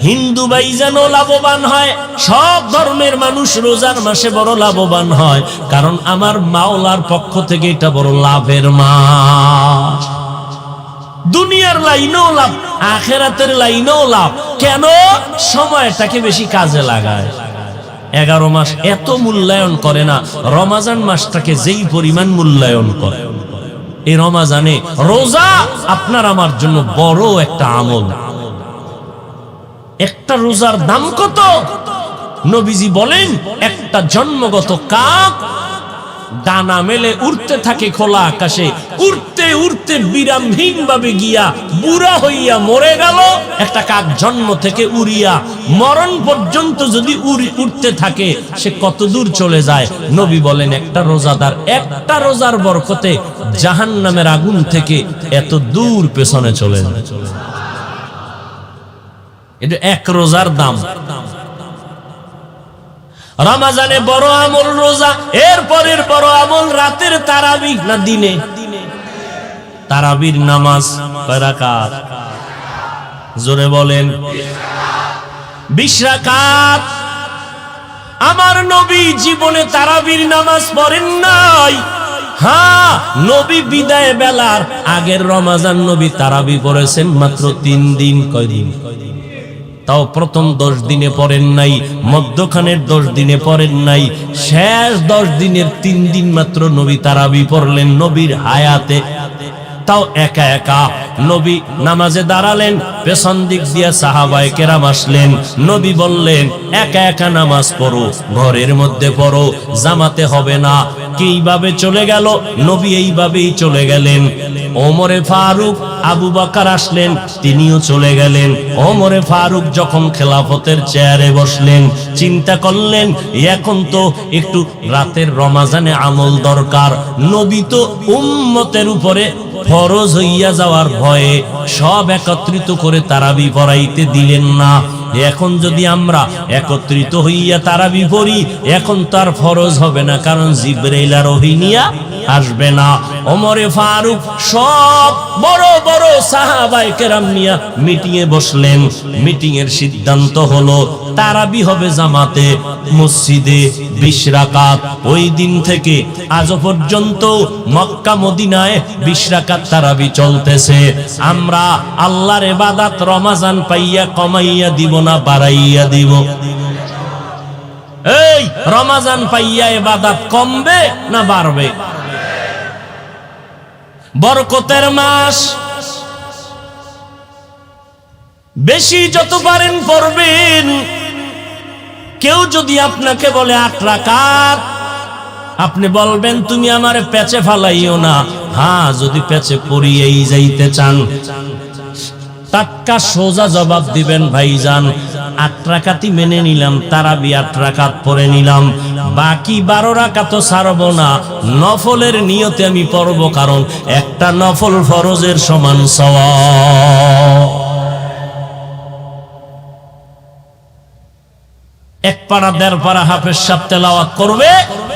হিন্দু ভাইজানও লাভবান হয়, সব ধর্মের মানুষ রোজার মাসে বড় লাভবান হয়, কারণ আমার মাওলার পক্ষ থেকে এটা বড় লাভের মাস। দুনিয়ার লাইনেও লাভ, আখিরাতের লাইনেও লাভ। কেন? সময়টাকে বেশি কাজে লাগায়। 11 মাস এত মূল্যায়ন করে না, রমজান মাসটাকে যেই পরিমাণ মূল্যায়ন করে। এই রমজানে রোজা আপনার আমার জন্য বড় একটা আমল। একটা রোজার দাম কত? নবীজি বলেন একটা জন্মগত কাক ডানা মেলে উড়তে থাকে খোলা আকাশে, উড়তে উড়তে বিরামহীন ভাবে গিয়া বুড়া হইয়া মরে গেল। একটা কাক জন্ম থেকে উড়িয়া মরণ পর্যন্ত যদি উড়তে থাকে, সে কত দূর চলে যায়? নবী বলেন একটা রোজাদার একটা রোজার বরকতে জাহান্নামের আগুন থেকে এত দূর পেছনে চলে যায়। এটা এক রোজার দাম। রমজানে বড় আমল রোজা, এর পরের বড় আমল রাতের তারাবি না দিনে? তারাবির নামাজ কয় রাকাত? জোরে বলেন। 20 রাকাত। আমার নবী জীবনে তারাবির নামাজ পড়েন নাই। হ্যাঁ, নবী বিদায় বেলার আগের রমজান নবী তারাবি পড়েছেন মাত্র 3 দিন। কয় দিন? তাও প্রথম 10 দিনে পড়েন নাই, মধ্যখানের 10 দিনে পড়েন নাই, শেষ 10 দিনের 3 দিন মাত্র নবী তারাবি পড়লেন নবীর হায়াতে। তাও একা একা নবী নামাজে দাঁড়ালেন, পেছন দিক দিয়ে সাহাবায়ে কেরাম আসলেন, নবী বললেন একা একা নামাজ পড়ো, ঘরের মধ্যে পড়ো, জামাতে হবে না। কিভাবে চলে গেল? নবী এইভাবেই চলে গেলেন। ওমরে ফারুক, আবু বকর আসলেন, তিনিও চলে গেলেন। ওমরে ফারুক যখন খেলাফতের চেয়ারে বসলেন, চিন্তা করলেন এখন তো একটু রাতের রমজানে আমল দরকার। নবী তো উম্মতের উপরে ফরজ হইয়া যাওয়ার ভয়ে সব একত্রিত করে তারাবি পড়াইতে দিলেন না। এখন যদি আমরা একত্রিত হইয়া তারাবি পড়ি, এখন তার ফরজ হবে না, কারণ জিবরাইল আর ওহী নিয়া আসবে না। ওমরে ফারুক সব বড় বড় সাহাবায়ে কেরাম নিয়া মিটিং এ বসলেন। মিটিং এর সিদ্ধান্ত হলো তারাবি হবে জামাতে মসজিদে 20 রাকাত। ওই দিন থেকে আজ পর্যন্ত মক্কা মদিনায় 20 রাকাত তারাবি চলতেছে। আমরা আল্লাহর ইবাদত রমজান পাইয়া কমাইয়া দিব না বাড়াইয়া দিব? এই রমজান পাইয়া ইবাদত কমবে না বাড়বে? বরকতের মাস, বেশি যত পারেন পড়বেন। কেউ যদি আপনাকে বলে 8 রাকাত, আপনি বলবেন তুমি আমারে পেছে ফালাইও না। হ্যাঁ, যদি পেছে পড়িয়েই যাইতে চান, টাটকা সোজা জবাব দিবেন ভাইজান 8 রাকাতই মেনে নিলাম, তারাবি 8 রাকাত পড়ে নিলাম, বাকি 12 রাকাতও ছাড়বো না, নফলের নিয়তে আমি পড়বো, কারণ একটা নফল ফরজের সমান সওয়াব। 1 পারা 1.5 পারা হাফেজ সাহেব তেলাওয়াত করবে,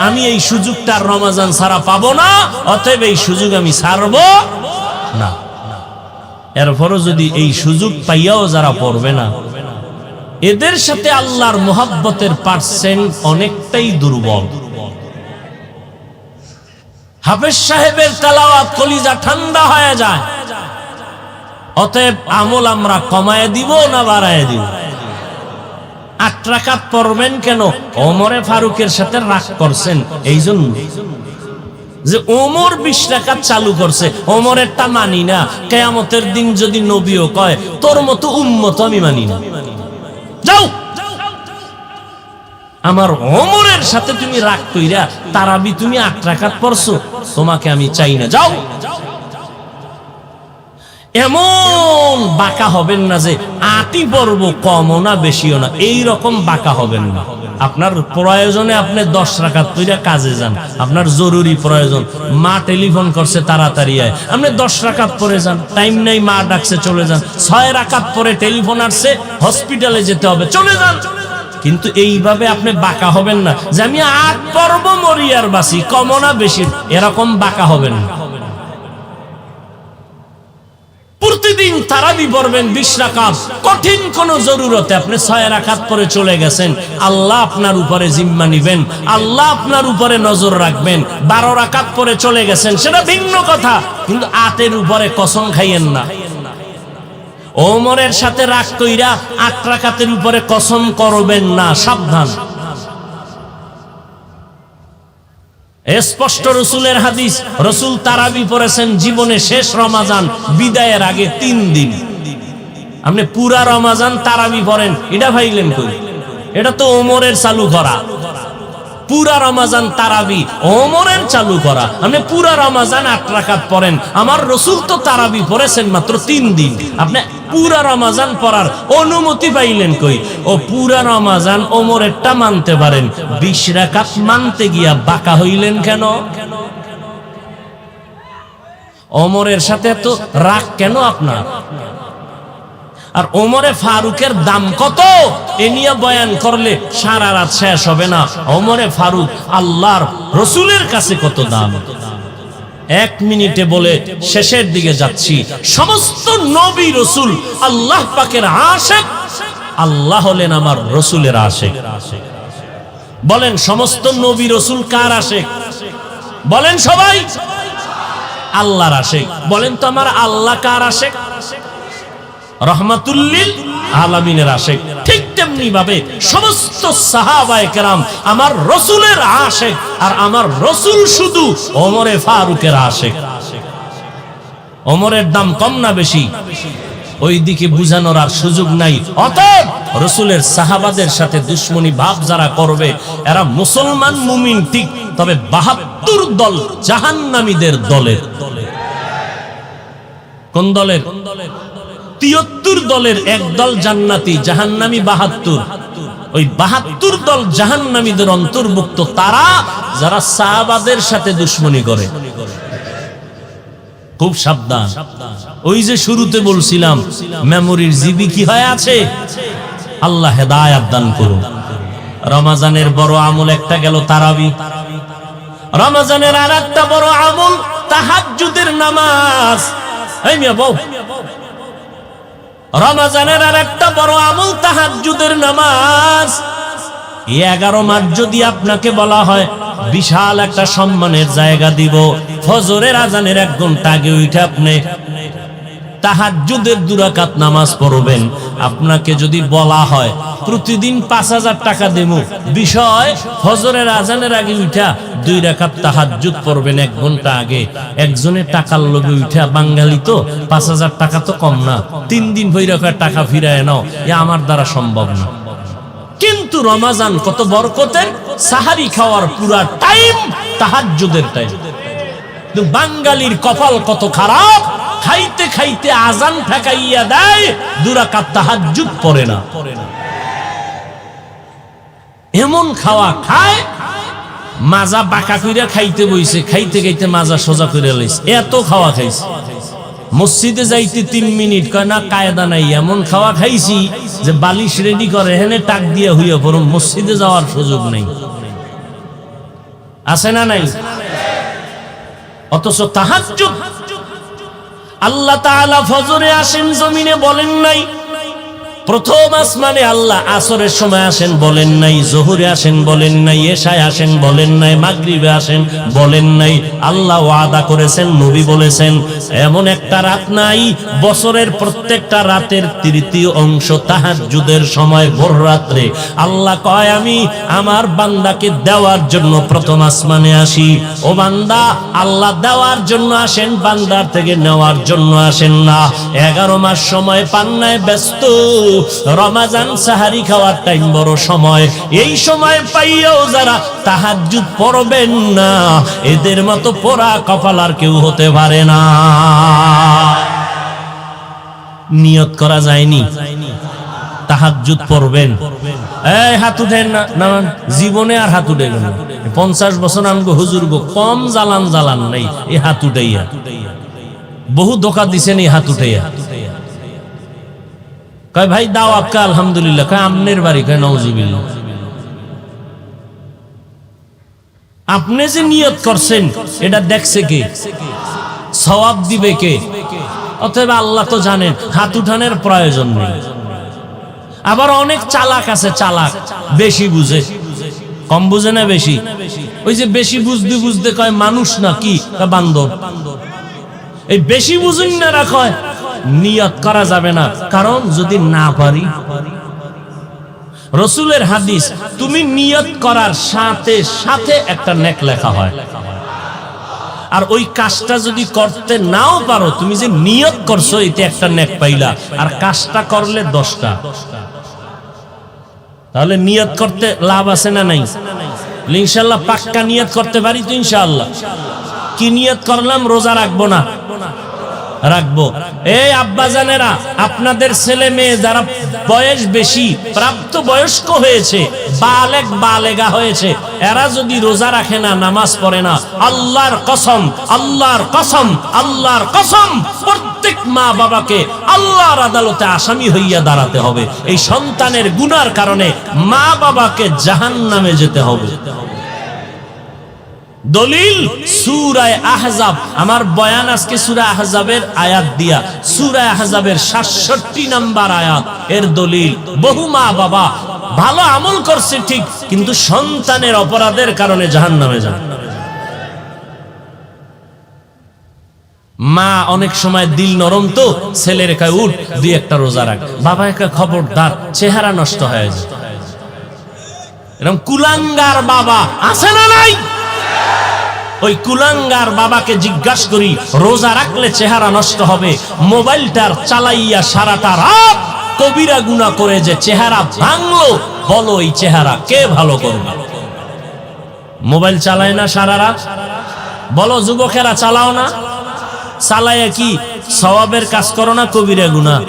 আমি এই সুযোগটা রমজান ছাড়া পাবো না, অতএব এই সুযোগ আমি ছাড়বো না। এরপরও যদি এই সুযোগ পাইয়াও যারা পড়বে না, এদের সাথে আল্লাহর মুহাব্বতের পার্সেন্ট অনেকটাই দুর্বল। হাফেজ সাহেবের তেলাওয়াত কলিজা ঠান্ডা হয়ে যায়। অতএব আমল আমরা কমায় দিব না বাড়ায় দিব? 8 রাকাত পড়বেন কেন? ওমরে ফারুকের সাথে রাগ করছেন এই জন্য যে ওমর 20 রাকাত চালু করছে, ওমরেরটা মানি না। কিয়ামতের দিন যদি নবীও কয় তোর মতো উম্মত আমি মানি না, যাও আমার ওমরের সাথে তুমি রাগ কইরা তারাবি তুমি 8 রাকাত পড়ছো, তোমাকে আমি চাই না, যাও। এমন বাঁকা হবেন না যে 8ই পড়বো, কমও না বেশিও না, এই রকম বাঁকা হবেন না। আপনার প্রয়োজনে আপনি 10 রাকাত পড়ে কাজে যান, আপনার জরুরি প্রয়োজন, মা টেলিফোন করছে তাড়াতাড়ি আয়, আপনি 10 রাকাত পড়ে যান, টাইম নাই মা ডাকছে চলে যান। 6 রাকাত পরে টেলিফোন আসছে হসপিটালে যেতে হবে, চলে যান। কিন্তু এইভাবে আপনি বাঁকা হবেন না যে আমি 8 পড়ব মরি আর বাঁচি, কমও না বেশি, এরকম বাঁকা হবেন না। প্রতিদিন তারাবি পড়বেন 20 রাকাত। কঠিন কোন জরুরতে আপনি 6 রাকাত পরে চলে গেছেন, আল্লাহ আপনার উপরে জিম্মা নিবেন, আল্লাহ আপনার উপরে নজর রাখবেন। 12 রাকাত পরে চলে গেছেন সেটা ভিন্ন কথা, কিন্তু 8-এর উপরে কসম খাইয়েন না। ওমরের সাথে রাগ কইরা 8 রাকাতের উপরে কসম করবেন না, সাবধান। স্পষ্ট রসুলের হাদিস, রসুল তারাবি পড়েছেন জীবনে শেষ রমাজান বিদায়ের আগে 3 দিন। আপনি পুরা রমাজান তারাবি পড়েন, এটা ভাইলেন কই? এটা তো ওমরের চালু করা। পুরা রমাজান তারাবি ওমরের চালু করা, আপনি পুরা রমাজান 8 রাকাত পড়েন। আমার রসুল তো তারাবি পড়েছেন মাত্র 3 দিন, আপনি পুরা রমাজান পড়ার অনুমতি পাইলেন কই? ও পুরা রমাজান ওমরেরটা মানতে পারেন, 20 রাকাত মানতে গিয়া বাঁকা হইলেন কেন? ওমরের সাথে তো রাগ কেন আপনার? আর ওমরে ফারুকের দাম কত এ নিয়ে বয়ান করলে সারা রাত শেষ হবে না। ওমরে ফারুক আল্লাহর রসুলের কাছে কত দাম, 1 মিনিটে বলে শেষের দিকে যাচ্ছি। সমস্ত নবী রসুল আল্লাহ পাকের আশিক, আল্লাহ হলেন আমার রসুলের আশিক। বলেন সমস্ত নবী রসুল কার আশিক? বলেন সবাই আল্লাহর আশিক। বলেন তো আমার আল্লাহ কার আশিক? রহমাতুল্লিল আলামিনের আশিক। ঠিক তেমনি ভাবে সমস্ত সাহাবায়ে কেরাম আমার রসুলের আশিক, আর আমার রসুল শুধু ওমরে ফারুকের আশিক। ওমরের দাম কম না বেশি? ওই দিকে বুঝানোর আর সুযোগ নাই। অতএব রসুলের সাহাবাদের সাথে দুশ্মনী ভাব যারা করবে এরা মুসলমান মুমিন ঠিক, তবে 72 দল জাহান্নামীদের দলের। কোন দলের? 73 দলের এক দল জান্নাতি, জাহান্নামী 72। ওই 72 দল জাহান্নামীদের অন্তর্ভুক্ত তারা যারা সাহাবাদের সাথে দুশ্মনী করে। খুব সাবধান। ওই যে শুরুতে বলছিলাম মেমোরির জিবি কি হয়ে আছে, আল্লাহ হেদায়েত দান করুন। রমজানের বড় আমল একটা গেল তারাবি, রমজানের আর একটা বড় আমল তাহাজ্জুদের নামাজ। এই মিয়া বউ, রমজানের আর একটা বড় আমল তাহাজ্জুদের নামাজ। 11 মাস যদি আপনাকে বলা হয় বিশাল একটা সম্মানের জায়গা দিব, ফজরের আজানের 1 ঘন্টা আগে উঠে আপনি তাহাজ্জুদের 2 রাকাত নামাজ পড়বেন, আপনাকে যদি বলা হয় প্রতিদিন 5000 টাকা দেবো, বিষয় ফজরের আজানের আগে উঠা 2 রাকাত তাহাজ্জুদ পড়বেন 1 ঘন্টা আগে। একজনের টাকার লোভে উঠা, বাঙালি তো 5000 টাকা তো কম না, 3 দিন ভৈরকার টাকা ফিরায় নাও, এ আমার দ্বারা সম্ভব না। কিন্তু রমজান কত বরকতের, সাহারি খাওয়ার পুরা টাইম তাহাজ্জুদের টাইম। বাঙালির কপাল কত খারাপ, খাইতে খাইতে আজান ঠেকাইয়া দেয়, 2 রাকাত তাহাজ্জুদ পড়ে না। এমন খাওয়া খায়, মাজা বাঁকা কইরা খাইতে বইছে, খাইতে খাইতে মাজা সোজা করে লইছে, এত খাওয়া খাইছে। মসজিদে যাইতে 3 মিনিট, কয় না কায়দা নাই, এমন খাওয়া খাইছি যে বালিশ রেডি করে হেনে টাক দিয়ে হইয়া পড়ুন, মসজিদে যাওয়ার সুযোগ নেই। আছে না নাই? অথচ তাহাজ্জুদ আল্লাহ তাআলা ফজরে আসেন জমিনে বলেন নাই প্রথম আসমানে আল্লাহ আসরের সময় আসেন বলেন নাই, জোহরে আসেন বলেন নাই, এশায় আসেন বলেন নাই, মাগরিবে আসেন বলেন নাই। আল্লাহ ওয়াদা করেছেন, নবী বলেছেন, এমন একটা রাত নাই বছরের প্রত্যেকটা রাতের তৃতীয় অংশ তাহাজ্জুদের সময় ভোর রাত্রে আল্লাহ কয় আমি আমার বান্দাকে দেওয়ার জন্য প্রথম আসমানে আসি। ও বান্দা, আল্লাহ দেওয়ার জন্য আসেন, বান্দার থেকে নেওয়ার জন্য আসেন না। 11 মাস সময় পান্নায় ব্যস্ত, রমাজান সাহারি খাওয়ার টাইম বড় সময়, এই সময় পাইয়াও যারা তাহাজ্জুদ পড়বেন না, এদের মতো পোড়া কপাল আর কেউ হতে পারে না। নিয়ত করা যায়নি তাহাজ্জুদ পড়বেন, এই হাত উঠেন না, নামান জীবনে আর হাত উঠে গেল 50 বছর আমগো হুজুর গো কম জ্বালান নাই এই হাত উঠাইয়া, বহু ধোঁকা দিছেন এই হাত উঠাইয়া। কয় ভাই দাও আপকা আলহামদুলিল্লাহ, কয় আমনের বাড়ি, কয় নাউজুবিল্লাহ। আপনি যে নিয়ত করছেন এটা দেখছে কে, সওয়াব দিবে কে? অতএব আল্লাহ তো জানেন হাত উঠানোর প্রয়োজন নেই। আবার অনেক চালাক আছে, চালাক বেশি বুঝে, কম বুঝে না বেশি। ওই যে বেশি বুঝতে বুঝতে কয় মানুষ না কি বান্দর, এই বেশি বুঝুন না রাখয় নিয়ত করা যাবে না, কারণ যদি না পারি। রসুলের হাদিস, তুমি নিয়ত করার সাথে সাথে একটা নেক লেখা হয়, আর ওই কাজটা যদি করতে নাও পারো, তুমি যে নিয়ত করছো এতে একটা নেক পাইলা, আর কাজটা করলে 10টা। তাহলে নিয়ত করতে লাভ আছে না নাই? ইনশাআল্লাহ পাক্কা নিয়ত করতে পারি তো ইনশাআল্লাহ। কি নিয়ত করলাম? রোজা রাখবো না, রাখবো। এই আব্বাজানেরা, আপনাদের ছেলে মেয়ে যারা বয়স বেশি, প্রাপ্ত বয়স্ক হয়েছে, বালেগ বালেগা হয়েছে, এরা যদি রোজা রাখে না, নামাজ পড়ে না, আল্লাহর কসম, আল্লাহর কসম, আল্লাহর কসম, প্রত্যেক মা বাবাকে আল্লাহর আদালতে আসামি হইয়া দাঁড়াতে হবে। এই সন্তানের গুনার কারণে মা বাবাকে জাহান্নামে যেতে হবে। দলিল সূরা আহজাব। আমার বয়ান আজকে সূরা আহজাবের আয়াত দিয়া, সূরা আহজাবের 67 নম্বর আয়াত এর দলিল। বহু মা বাবা ভালো আমল করছে ঠিক, কিন্তু সন্তানের অপরাধের কারণে জাহান্নামে যায়। মা অনেক সময় দিল নরম তো, ছেলের কয় উঠ 2-1টা রোজা রাখ, বাবা একা খবরদার, চেহারা নষ্ট হয়ে যায়। এরকম কুলাঙ্গার বাবা আছে না নাই? ওই কুলাঙ্গার বাবাকে জিজ্ঞাসা করি, রোজা রাখলে চেহারা নষ্ট হবে, মোবাইলটার চালাইয়া সারাটা রাত কবিরা গুনাহ করে যে চেহারা ভাঙলো, বলো এই চেহারা কে ভালো করবে? মোবাইল চালায় না সারা রাত, বলো যুবকেরা চালাও না, চালায় কি সওয়াবের কাজ করো না? কবিরা গুনাহ,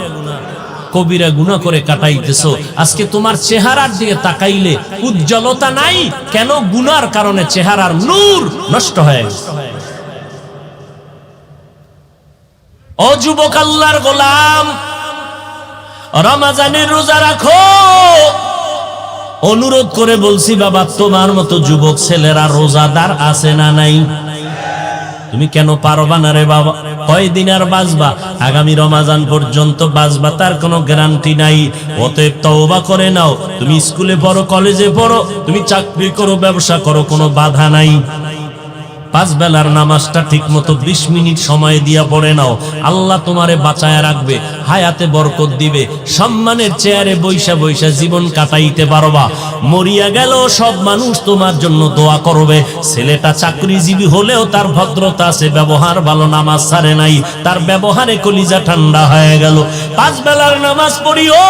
কবিরা গুনাহ করে কাটাইতেছো। আজকে তোমার চেহারার দিকে তাকাইলে উজ্জ্বলতা নাই, কেন? গুনার কারণে চেহারার নূর নষ্ট হয়ে গেছে। ও যুবক, আল্লাহর গোলাম, রমজানের রোজা রাখো। অনুরোধ করে বলছি বাবা, তোমার মতো যুবক ছেলেরা রোজাদার আছে না নাই? তুমি কেন পারবা না রে বাবা? কয়দিন আর বাঁচবা? আগামী রমজান পর্যন্ত বাঁচবা, তার কোনো গ্যারান্টি নাই। অতএব তওবা করে নাও। তুমি স্কুলে পড়ো, কলেজে পড়ো, তুমি চাকরি করো, ব্যবসা করো, কোনো বাধা নাই। 5 বেলার নামাজটা ঠিক মতো 20 মিনিট সময় দিয়া পড়ে নাও। আল্লাহ তোমারে বাঁচায়া রাখবে, হায়াতে বরকত দিবে, সম্মানের চেয়ারে বৈশা বৈশা জীবন কাটাইতে পারবা। মরিয়া গেল সব মানুষ তোমার জন্য দোয়া করবে। ছেলেটা চাকরিজীবী হলেও তার ভদ্রতা আছে, ব্যবহার ভালো, নামাজ ছাড়ে নাই, তার ব্যবহারে কলিজা ঠান্ডা হয়ে গেল। 5 বেলার নামাজ পড়িও।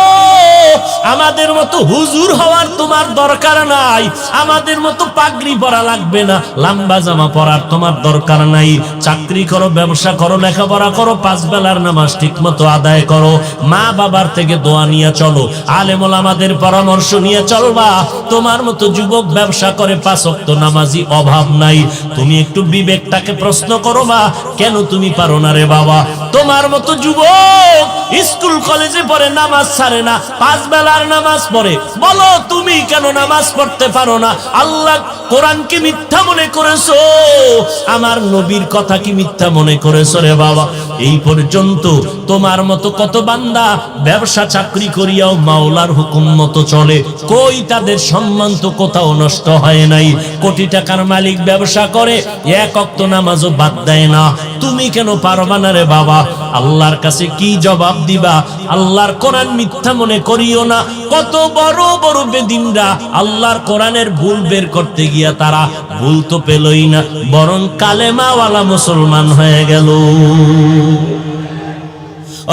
আমাদের মতো হুজুর হওয়ার তোমার দরকার নাই, আমাদের মতো পাগড়ি পরা লাগবে না, লম্বা জামা পরা তোমার দরকার নাই। চাকরি করো, ব্যবসা করো, লেখাপড়া করো, 5 বেলার নামাজ ঠিক মতো আদায় করো। মা বাবার থেকে দোয়া নিয়ে চলো, আলেম ওলামাদের পরামর্শ নিয়ে চলবা। তোমার মতো যুবক ব্যবসা করে 5 ওয়াক্ত নামাজি অভাব নাই। তুমি একটু বিবেকটাকে প্রশ্ন করো, মা কেন তুমি পারো না রে বাবা? তোমার মতো যুবক স্কুল কলেজে পড়ে, নামাজ ছাড়ে না, 5 বেলার নামাজ পড়ে, বলো তুমি কেন নামাজ পড়তে পারো না? আল্লাহ কোরআনকে মিথ্যা মনে করেছো, আমার নবীর কথা কি মিথ্যা মনে করেছো রে বাবা? এই পর্যন্ত তোমার মতো কত বান্দা ব্যবসা চাকরি করিয়াও মাওলার হুকুম মতো চলে, কই তাদের সম্মান তো কোথাও নষ্ট হয় নাই। কোটি টাকার মালিক ব্যবসা করে, এক ওয়াক্ত নামাজও বাদ দেয় না, তুমি কেন পারবা না রে বাবা? আল্লাহর কাছে কি জবাব দিবা? আল্লাহর কোরআন মিথ্যা মনে করিও না। কত বড় বড় বেদিনরা আল্লাহর কোরআনের ভুল বের করতে গিয়া তারা ভুল তো পেলই না, বরং কালেমাওয়ালা মুসলমান হয়ে গেল।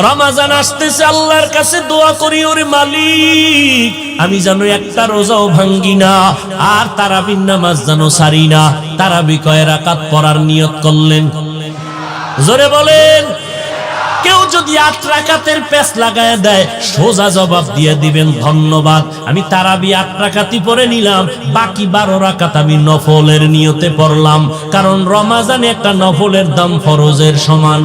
রমজান আসতেছে, আল্লাহর কাছে দোয়া করি, ওরে মালিক আমি যেন একটা রোজাও ভাঙ্গি না, আর তারাবির নামাজ যেন সারি না। তারাবি কয় রাকাত পড়ার নিয়ত করলেন? জোরে বলেন। কেউ যদি 8 রাকাতের পেছ লাগায় দেয়, সোজা জবাব দিয়ে দিবেন ধন্যবাদ, আমি তারাবি 8 রাকাতই পড়ে নিলাম, বাকি 12 রাকাত আমি নফলের নিয়তে পড়লাম। কারণ রমজানে একটা নফলের দাম ফরজের সমান।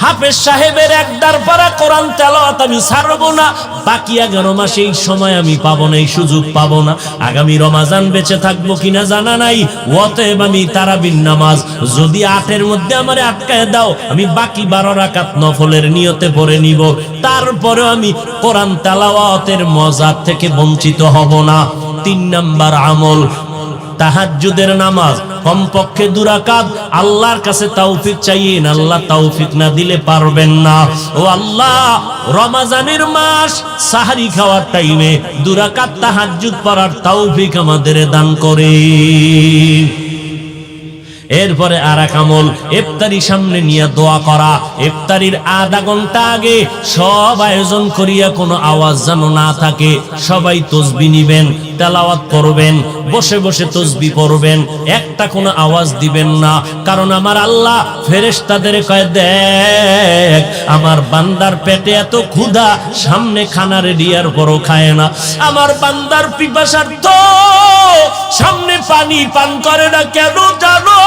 হাফেজ সাহেবের একদার পারা কোরআন তেলাওয়াত আমি ছাড়বো না, বাকি 11 মাসে এই সময় আমি পাবো না, এই সুযোগ পাবো না। আগামী রমজান বেঁচে থাকবো কিনা জানা নাই, অতএব আমি তারাবির নামাজ যদি 8-এর মধ্যে আমারে আটকায় দাও, আমি বাকি 12 রাকাত নফলের নিয়তে পড়ে নিব, তারপরেও আমি কোরআন তেলাওয়াতের মজা থেকে বঞ্চিত হব না। 3 নাম্বার আমল তাহাজ্জুদের নামাজ, কমপক্ষে 2 রাকাত। আল্লাহর কাছে তৌফিক চাইয়েন, আল্লাহ তৌফিক না দিলে পারবেন না। ও আল্লাহ, রমজানের মাস সাহারি খাওয়ার টাইমে 2 রাকাত তাহাজ্জুদ পড়ার তৌফিক আমাদের দান করেন। এরপরে আরেক আমল, ইফতারি সামনে নিয়ে দোয়া করা। ইফতারির আধা ঘন্টা আগে সব আয়োজন করিয়া কোনো আওয়াজ যেন না থাকে, সবাই তাসবিহ নিবেন, তেলাওয়াত করবেন, বসে বসে তাসবিহ পড়বেন, একটা কোনো আওয়াজ দিবেন না। কারণ আমার আল্লাহ ফেরেশতাদের কয়, দেখ আমার বান্দার পেটে এত ক্ষুধা, সামনে খানা রেডি আর পরও খায় না। আমার বান্দার পিপাসার্থ, সামনে পানি পান করে না, কেন জানো?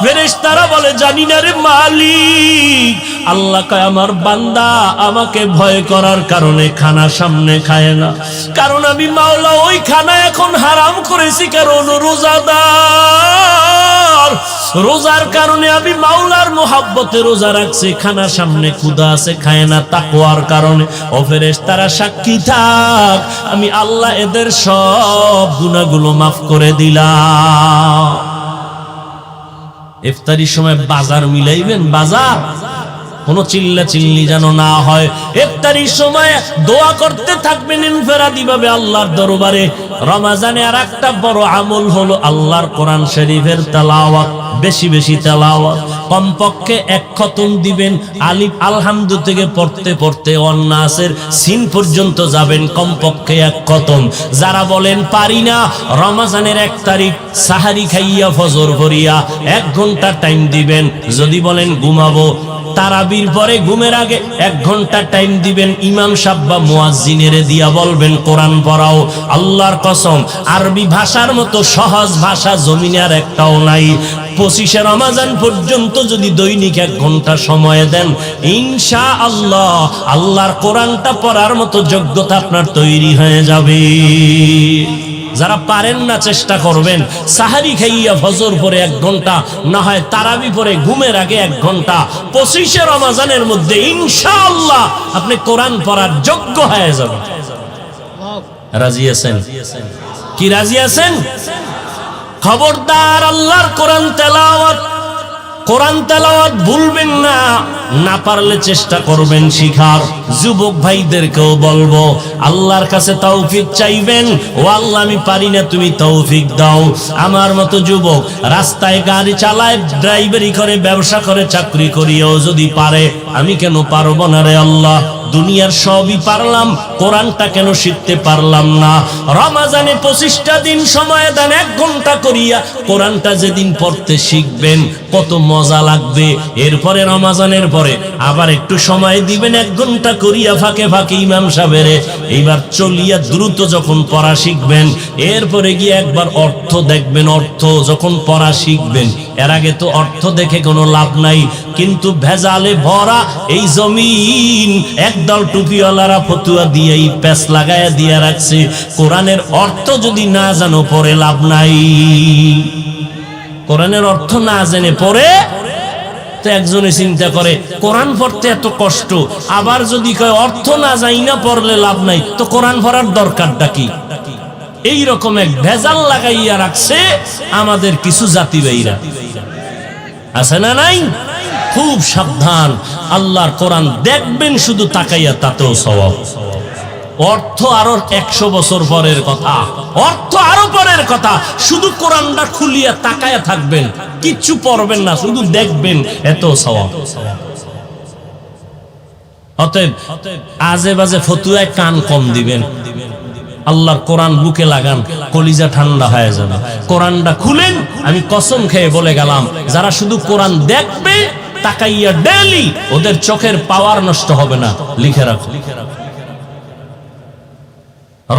ফেরেশতারা বলে, জানি না রে মালিক। আল্লাহ কয়, আমার বান্দা আমাকে ভয় করার কারণে খানা সামনে খায় না, কারণ আমি মাওলা ওই খানা এখন হারাম করেছি, কারণ রোজাদার। রোজার কারণে আমি মাওলার মোহাব্বতে রোজা রাখছি, খানা সামনে ক্ষুধা আছে খায় না, তাকওয়ার কারণে। ও ফেরেশতারা সাক্ষী থাক, আমি আল্লাহ এদের সব গুনাহগুলো মাফ করে দিলাম। ইফতারির সময় বাজার মিলাইবেন, বাজার কোনো চিল্লা চিল্লি যেন না হয়। ইফতারির সময় দোয়া করতে থাকবেন ইনফেরাদি ভাবে আল্লাহর দরবারে। রমজানে আর একটা বড় আমল হলো আল্লাহর কোরআন শরীফের তেলাওয়াত, বেশি বেশি তেলাওয়াত। কমপক্ষে 1 খতম দিবেন, আলিফ আলহামদু থেকে পড়তে পড়তে ওয়ান্নাসের সিন পর্যন্ত যাবেন, কমপক্ষে 1 খতম। যারা বলেন পারি না, রমজানের 1 তারিখ সাহারি খাইয়া ফজর পড়িয়া 1 ঘন্টা টাইম দিবেন। যদি বলেন ঘুমাবো, তারাবির পরে ঘুমের আগে 1 ঘন্টা টাইম দিবেন, ইমাম সাহেব বা মুয়াজ্জিনের দিয়া বলবেন কোরআন পড়াও। আল্লাহর কসম, আরবি ভাষার মতো সহজ ভাষা জমিনে আর একটাও নাই। 25শে রমজান পর্যন্ত যদি দৈনিক 1 ঘন্টা সময় দেন, ইনশাআল্লাহ আল্লাহর কোরআনটা পড়ার মতো যোগ্যতা আপনার তৈরি হয়ে যাবে। যারা পারেন না চেষ্টা করবেন, সাহারি খাইয়া ফজর পরে 1 ঘন্টা, না হয় তারাবি পরে ঘুমের আগে 1 ঘন্টা, 25শে রমজানের মধ্যে ইনশাআল্লাহ আপনি কোরআন পড়ার যোগ্য হয়ে যাবেন। রাজি আছেন কি? রাজি আছেন? খবরদার, আল্লাহর কোরআন তেলাওয়াত, কোরআন তেলাওয়াত ভুলবেন না। না পারলে চেষ্টা করবেন শিখার। যুবক ভাইদেরকেও বলবো, আল্লাহর কাছে তৌফিক চাইবেন। ও আল্লাহ, আমি পারি না, তুমি তৌফিক দাও। আমার মতো যুবক রাস্তায় গাড়ি চালায়, ড্রাইভারি করে, ব্যবসা করে, চাকরি করিও যদি পারে, আমি কেন পারবো না রে আল্লাহ? দুনিয়ার সবই পারলাম, কোরআনটা কেন শিখতে পারলাম না? রমজানে 25টা দিন সময় দেন, 1 ঘন্টা করিয়া কোরআনটা যেদিন পড়তে শিখবেন কত মজা লাগবে। এরপরে রমজানের পরে আবার একটু সময় দিবেন, 1 ঘন্টা করিয়া ফাঁকে ফাঁকে ইমাম সাহেবের। এইবার চলিয়া দ্রুত যখন পড়া শিখবেন, এরপরে গিয়ে একবার অর্থ দেখবেন। অর্থ যখন পড়া শিখবেন, এর আগে তো অর্থ দেখে কোনো লাভ নাই, কিন্তু ভেজালে ভরা এই জমিন একদল টুপিওয়ালারা ফতুয়া দিয়ে এই প্যাচ লাগায়া দিয়া রাখছে। কোরআনের অর্থ যদি না জানো পড়ে লাভ নাই। কোরআনের অর্থ না জেনে পড়ে তো একজনে চিন্তা করে কোরআন পড়তে এত কষ্ট, আবার যদি কয় অর্থ না যাই না পড়লে লাভ নাই, তো কোরআন পড়ার দরকারটা কি? এই রকম এক ভেজাল লাগাইয়া রাখছে আমাদের কিছু জাতি ভাইরা, আছে না নাই? খুব সাবধান, আল্লাহর কোরআন দেখবেন শুধু তাকাইয়া, তাতেও সওয়াব। অর্থ আরো 100 বছর পরের কথা, অর্থ আরো পরের কথা, শুধু কোরআনটা খুলিয়া তাকায়া থাকবেন, কিচ্ছু পড়বেন না, শুধু দেখবেন, এত সওয়াব। অতএব আজে বাজে ফতুয়ায় কান কম দিবেন, আল্লাহর কোরআন বুকে লাগান, কলিজা ঠান্ডা হয়ে যাবে। কোরআনটা খুলেন, আমি কসম খেয়ে বলে গেলাম, যারা শুধু কোরআন দেখবে তাকাইয়া ডেইলি, ওদের চোখের পাওয়ার নষ্ট হবে না। লিখে রাখো,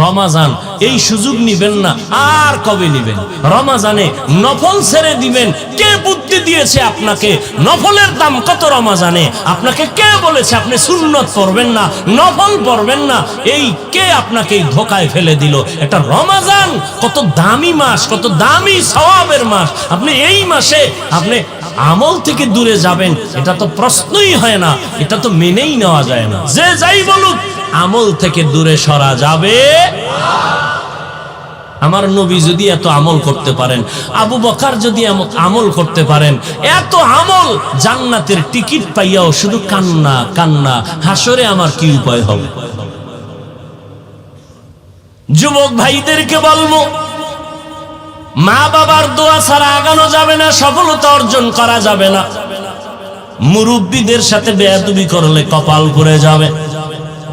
রমাজান এই সুযোগ নিবেন না, আর কবে নিবেন? রমাজানে নফল ছেড়ে দিবেন। কে বুদ্ধি দিয়েছে আপনাকে? নফলের দাম কত রমাজানে? আপনাকে কে বলেছে আপনি সুন্নত পড়বেন না, নফল পড়বেন না? এই কে আপনাকে ধোকায় ফেলে দিল? এটা রমাজান কত দামি মাস, কত দামি সওয়াবের মাস। আপনি এই মাসে আপনি আমল থেকে দূরে যাবেন, এটা তো প্রশ্নই হয় না, এটা তো মেনেই নেওয়া যায় না। যে যাই বলুক, আমল থেকে দূরে সরা যাবে। আমার নবী যদি এত আমল করতে পারেন, আবু বকর যদি আমল করতে পারেন, এত আমল, জান্নাতের টিকিট পাইয়াও শুধু কান্না কান্না, হাসরে আমার কি উপায় হবে? যুবক ভাইদেরকে বলবো, মা বাবার দোয়া ছাড়া আগানো যাবে না, সফলতা অর্জন করা যাবে না। মুরব্বীদের সাথে বেয়াদবি করলে কপাল পুড়ে যাবে।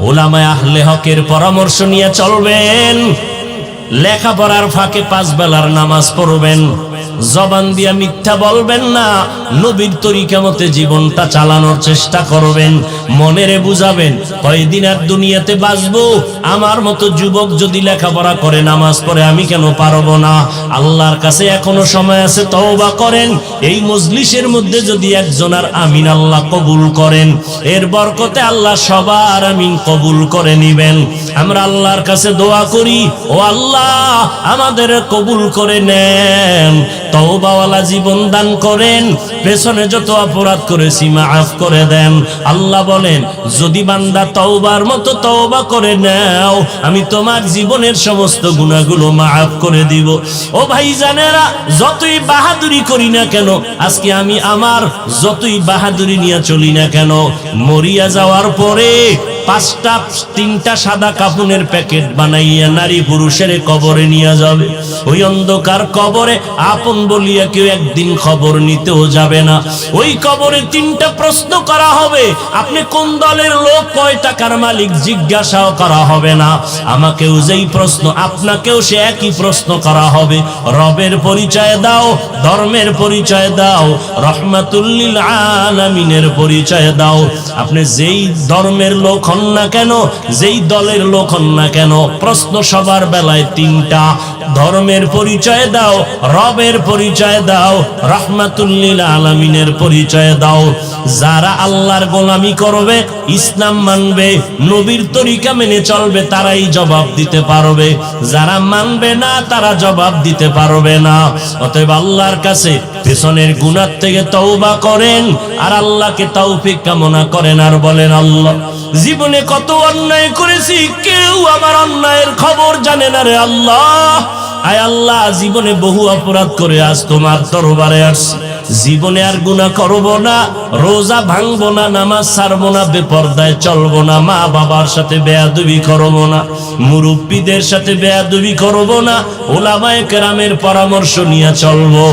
উলামায়ে আহলে হকের পরামর্শ নিয়ে চলবেন। লেখাপড়ার ফাঁকে 5 বেলার নামাজ পড়বেন। জবান দিয়া মিথ্যা বলবেন না। নবীর তরিকা মতে জীবনটা চালানোর চেষ্টা করবেন। মনেরে বুঝাবেন, কয়দিন আর দুনিয়াতে বাঁচবো, আমার মতো যুবক যদি লেখাপড়া করে নামাজ পড়ে আমি কেন পারবো না? আল্লাহর কাছে এখনো সময় আছে, তওবা করেন। এই মজলিসের মধ্যে যদি একজন আর আমিন আল্লাহ কবুল করেন, এর বরকতে আল্লাহ সবার আমিন কবুল করে নিবেন। আমরা আল্লাহর কাছে দোয়া করি, ও আল্লাহ আমাদের কবুল করে নেন, তওবাওয়ালা জীবন দান করেন, পেছনে যত অপরাধ করেছি মাফ করে দেন। আল্লাহ বলেন, যদি বান্দা তওবার মতো তওবা করে নাও, আমি তোমার জীবনের সমস্ত গুনাহগুলো মাফ করে দিব। ও ভাইজানেরা, যতই বাহাদুরি করি না কেন, আজকে আমি আমার যতই বাহাদুরি নিয়ে চলি না কেন, মরিয়া যাওয়ার পরে 3টা সাদা কাফনের প্যাকেট বানাইয়া নারী পুরুষের কবরে নিয়ে যাবে। ওই অন্ধকার কবরে আপন বলিয়া কেউ একদিন খবর নিতেও যাবে না। ওই কবরে 3টা প্রশ্ন করা হবে। আপনি কোন দলের লোক, কয় টাকার মালিক, জিজ্ঞাসাও করা হবে না। আমাকেও যেই প্রশ্ন, আপনাকেও সে একই প্রশ্ন করা হবে। রবের পরিচয় দাও, ধর্মের পরিচয় দাও, রহমাতুল লিল আলামিনের পরিচয় দাও। আপনি যেই ধর্মের লোক হন না কেন, যেই দলের লোক হন না কেন, প্রশ্ন সবার বেলায় 3টা। ধর্মের পরিচয় দাও, রবের পরিচয় দাও, রহমাতুল লিল আলামিনের পরিচয় দাও। যারা আল্লাহর গোলামি করবে, ইসলাম মানবে, নবীর তরিকা মেনে চলবে, তারাই জবাব দিতে পারবে। যারা মানবে না, তারা জবাব দিতে পারবে না। অতএব আল্লাহর কাছে পেছনের গুনাহ থেকে তওবা করেন, আর আল্লাহকে তৌফিক কামনা করেন, আর বলেন, আল্লাহ জীবনে কত অন্যায় করেছি, কেউ আমার অন্যায়ের খবর জানে না রে আল্লাহ। আয় আল্লাহ, জীবনে বহু অপরাধ করে আজ তোমার দরবারে আসছি। জীবনে আর গুনাহ করব না, রোজা ভাঙবো না, নামাজ ছাড়বো না, বেপরদায় চলবো না, মা বাবার সাথে বেয়াদবি করব না, মুরব্বীদের সাথে বেয়াদবি করব না, উলামায়ে কেরামের পরামর্শ নিয়ে চলবো।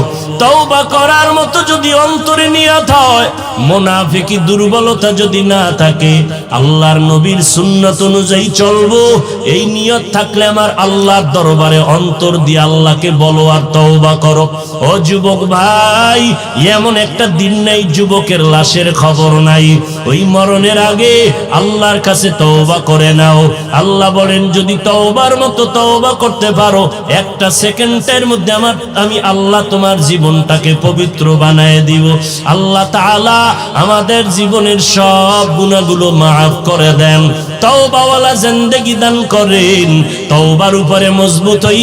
তওবা করার মতো যদি অন্তরে নিয়ত হয়, মুনাফিকি দুর্বলতা যদি না থাকে, আল্লাহর নবীর সুন্নাত অনুযায়ী চলবো, এই নিয়ত থাকলে আমার আল্লাহর দরবারে অন্তর দিয়ে আল্লাহকে বলো আর তওবা করো। ও যুবক ভাই, এমন একটা দিন নাই যুবকের লাশের খবর নাই। ওই মরণের আগে আল্লাহর কাছে তওবা করে নাও। আল্লাহ বলেন, যদি তওবার মতো তওবা করতে পারো, একটা সেকেন্ডের মধ্যে আমি আল্লাহ তোমার জীবনটাকে পবিত্র বানায় দিব। আল্লাহ তাআলা আমাদের জীবনের সব গুনাহগুলো মাফ করে দেন, তওবাওয়ালা জিন্দেগি দান করেন, তওবার উপরে মজবুত হই।